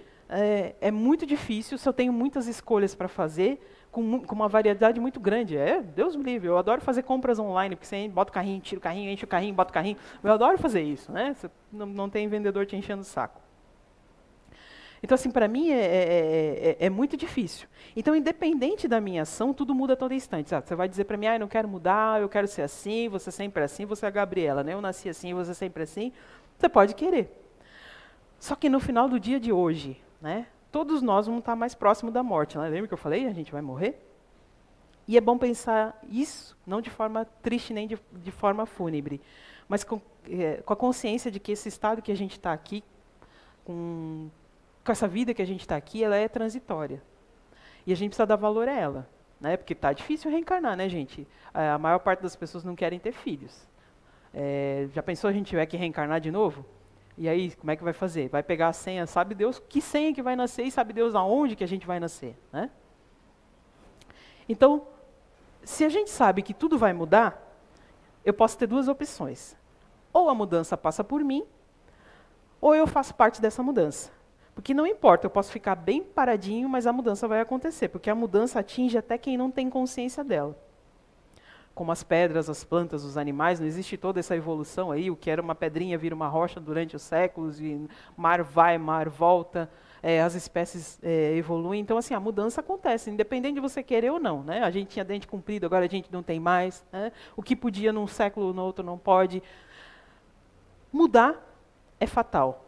é muito difícil se eu tenho muitas escolhas para fazer, com uma variedade muito grande. Deus me livre, eu adoro fazer compras online, porque você bota o carrinho, tira o carrinho, enche o carrinho, bota o carrinho. Eu adoro fazer isso, né? Você não tem vendedor te enchendo o saco. Então, assim, para mim é muito difícil. Então, independente da minha ação, tudo muda a todo instante. Sabe? Você vai dizer para mim, eu não quero mudar, eu quero ser assim, você sempre assim, você é a Gabriela, né? Eu nasci assim, você sempre assim. Você pode querer. Só que no final do dia de hoje, né? Todos nós vamos estar mais próximos da morte. Né? Lembra que eu falei? A gente vai morrer? E é bom pensar isso, não de forma triste nem de forma fúnebre, mas com a consciência de que esse estado que a gente está aqui, com essa vida que a gente está aqui, ela é transitória. E a gente precisa dar valor a ela. Né? Porque está difícil reencarnar, né, gente? A maior parte das pessoas não querem ter filhos. Já pensou a gente tiver que reencarnar de novo? E aí, como é que vai fazer? Vai pegar a senha, sabe Deus que senha que vai nascer e sabe Deus aonde que a gente vai nascer. Né? Então, se a gente sabe que tudo vai mudar, eu posso ter duas opções. Ou a mudança passa por mim, ou eu faço parte dessa mudança. Porque não importa, eu posso ficar bem paradinho, mas a mudança vai acontecer, porque a mudança atinge até quem não tem consciência dela. Como as pedras, as plantas, os animais, não existe toda essa evolução aí, o que era uma pedrinha vira uma rocha durante os séculos, e mar vai, mar volta, as espécies evoluem. Então, assim, a mudança acontece, independente de você querer ou não. Né? A gente tinha dente comprido, agora a gente não tem mais. Né? O que podia num século, no outro não pode. Mudar é fatal.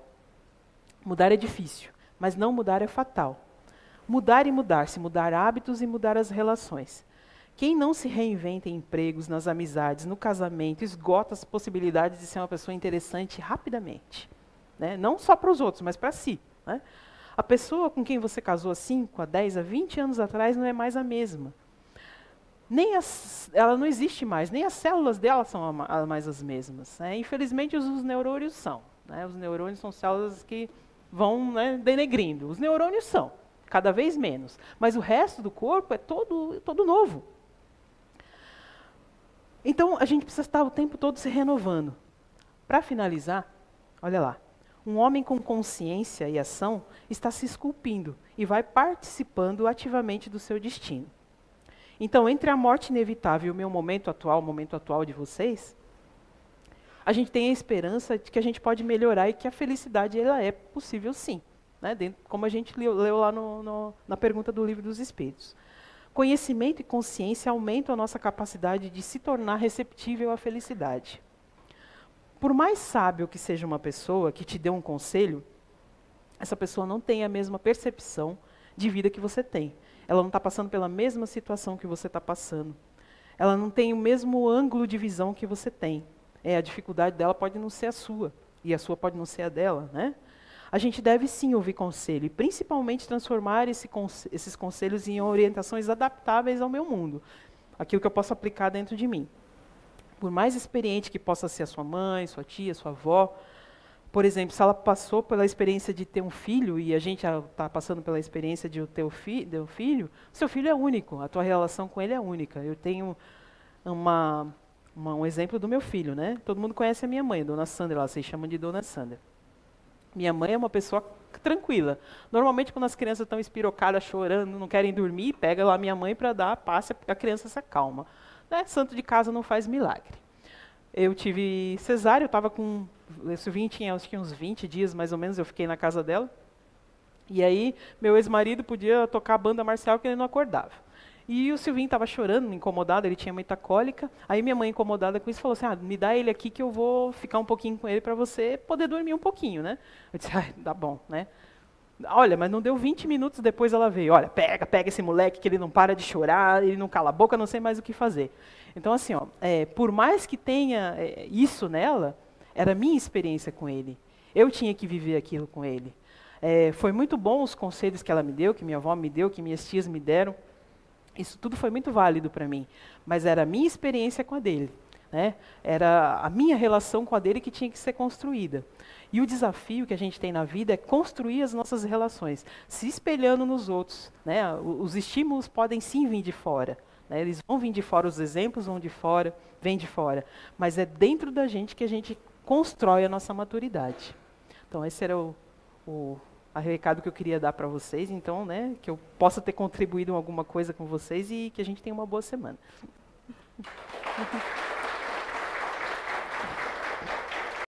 Mudar é difícil, mas não mudar é fatal. Mudar e mudar-se, mudar hábitos e mudar as relações. Quem não se reinventa em empregos, nas amizades, no casamento, esgota as possibilidades de ser uma pessoa interessante rapidamente. Né? Não só para os outros, mas para si. Né? A pessoa com quem você casou há 5, há 10, há 20 anos atrás não é mais a mesma. Ela não existe mais, nem as células dela são mais as mesmas. Né? Infelizmente, os neurônios são. Né? Os neurônios são células que vão, né, denegrindo. Os neurônios são, cada vez menos. Mas o resto do corpo é todo novo. Então, a gente precisa estar o tempo todo se renovando. Para finalizar, olha lá. Um homem com consciência e ação está se esculpindo e vai participando ativamente do seu destino. Então, entre a morte inevitável e o meu momento atual de vocês, a gente tem a esperança de que a gente pode melhorar e que a felicidade ela é possível sim. Né? Como a gente leu lá na pergunta do Livro dos Espíritos. Conhecimento e consciência aumentam a nossa capacidade de se tornar receptível à felicidade. Por mais sábio que seja uma pessoa que te dê um conselho, essa pessoa não tem a mesma percepção de vida que você tem. Ela não está passando pela mesma situação que você está passando. Ela não tem o mesmo ângulo de visão que você tem. A dificuldade dela pode não ser a sua, e a sua pode não ser a dela. Né? A gente deve sim ouvir conselho, e principalmente transformar esses conselhos em orientações adaptáveis ao meu mundo. Aquilo que eu posso aplicar dentro de mim. Por mais experiente que possa ser a sua mãe, sua tia, sua avó, por exemplo, se ela passou pela experiência de ter um filho, e a gente está passando pela experiência de ter um filho, seu filho é único, a tua relação com ele é única. Eu tenho um exemplo do meu filho. Né? Todo mundo conhece a minha mãe, Dona Sandra, ela se chama de Dona Sandra. Minha mãe é uma pessoa tranquila. Normalmente, quando as crianças estão espirocadas, chorando, não querem dormir, pega lá minha mãe para dar a paz, a criança se acalma. Né? Santo de casa não faz milagre. Eu tive cesárea, eu estava com... O Silvinho tinha acho que uns 20 dias, mais ou menos, eu fiquei na casa dela. E aí, meu ex-marido podia tocar a banda marcial que ele não acordava. E o Silvinho estava chorando, incomodado, ele tinha muita cólica. Aí minha mãe, incomodada com isso, falou assim, me dá ele aqui que eu vou ficar um pouquinho com ele para você poder dormir um pouquinho, né? Eu disse, tá bom, né? Olha, mas não deu 20 minutos depois ela veio. Olha, pega esse moleque que ele não para de chorar, ele não cala a boca, não sei mais o que fazer. Então, assim, por mais que tenha isso nela, era a minha experiência com ele. Eu tinha que viver aquilo com ele. Foi muito bom os conselhos que ela me deu, que minha avó me deu, que minhas tias me deram. Isso tudo foi muito válido para mim, mas era a minha experiência com a dele. Né? Era a minha relação com a dele que tinha que ser construída. E o desafio que a gente tem na vida é construir as nossas relações, se espelhando nos outros, né? Os estímulos podem sim vir de fora, né? Eles vão vir de fora, os exemplos vão de fora, vêm de fora, mas é dentro da gente que a gente constrói a nossa maturidade. Então esse era o recado que eu queria dar para vocês, então, né, que eu possa ter contribuído em alguma coisa com vocês e que a gente tenha uma boa semana.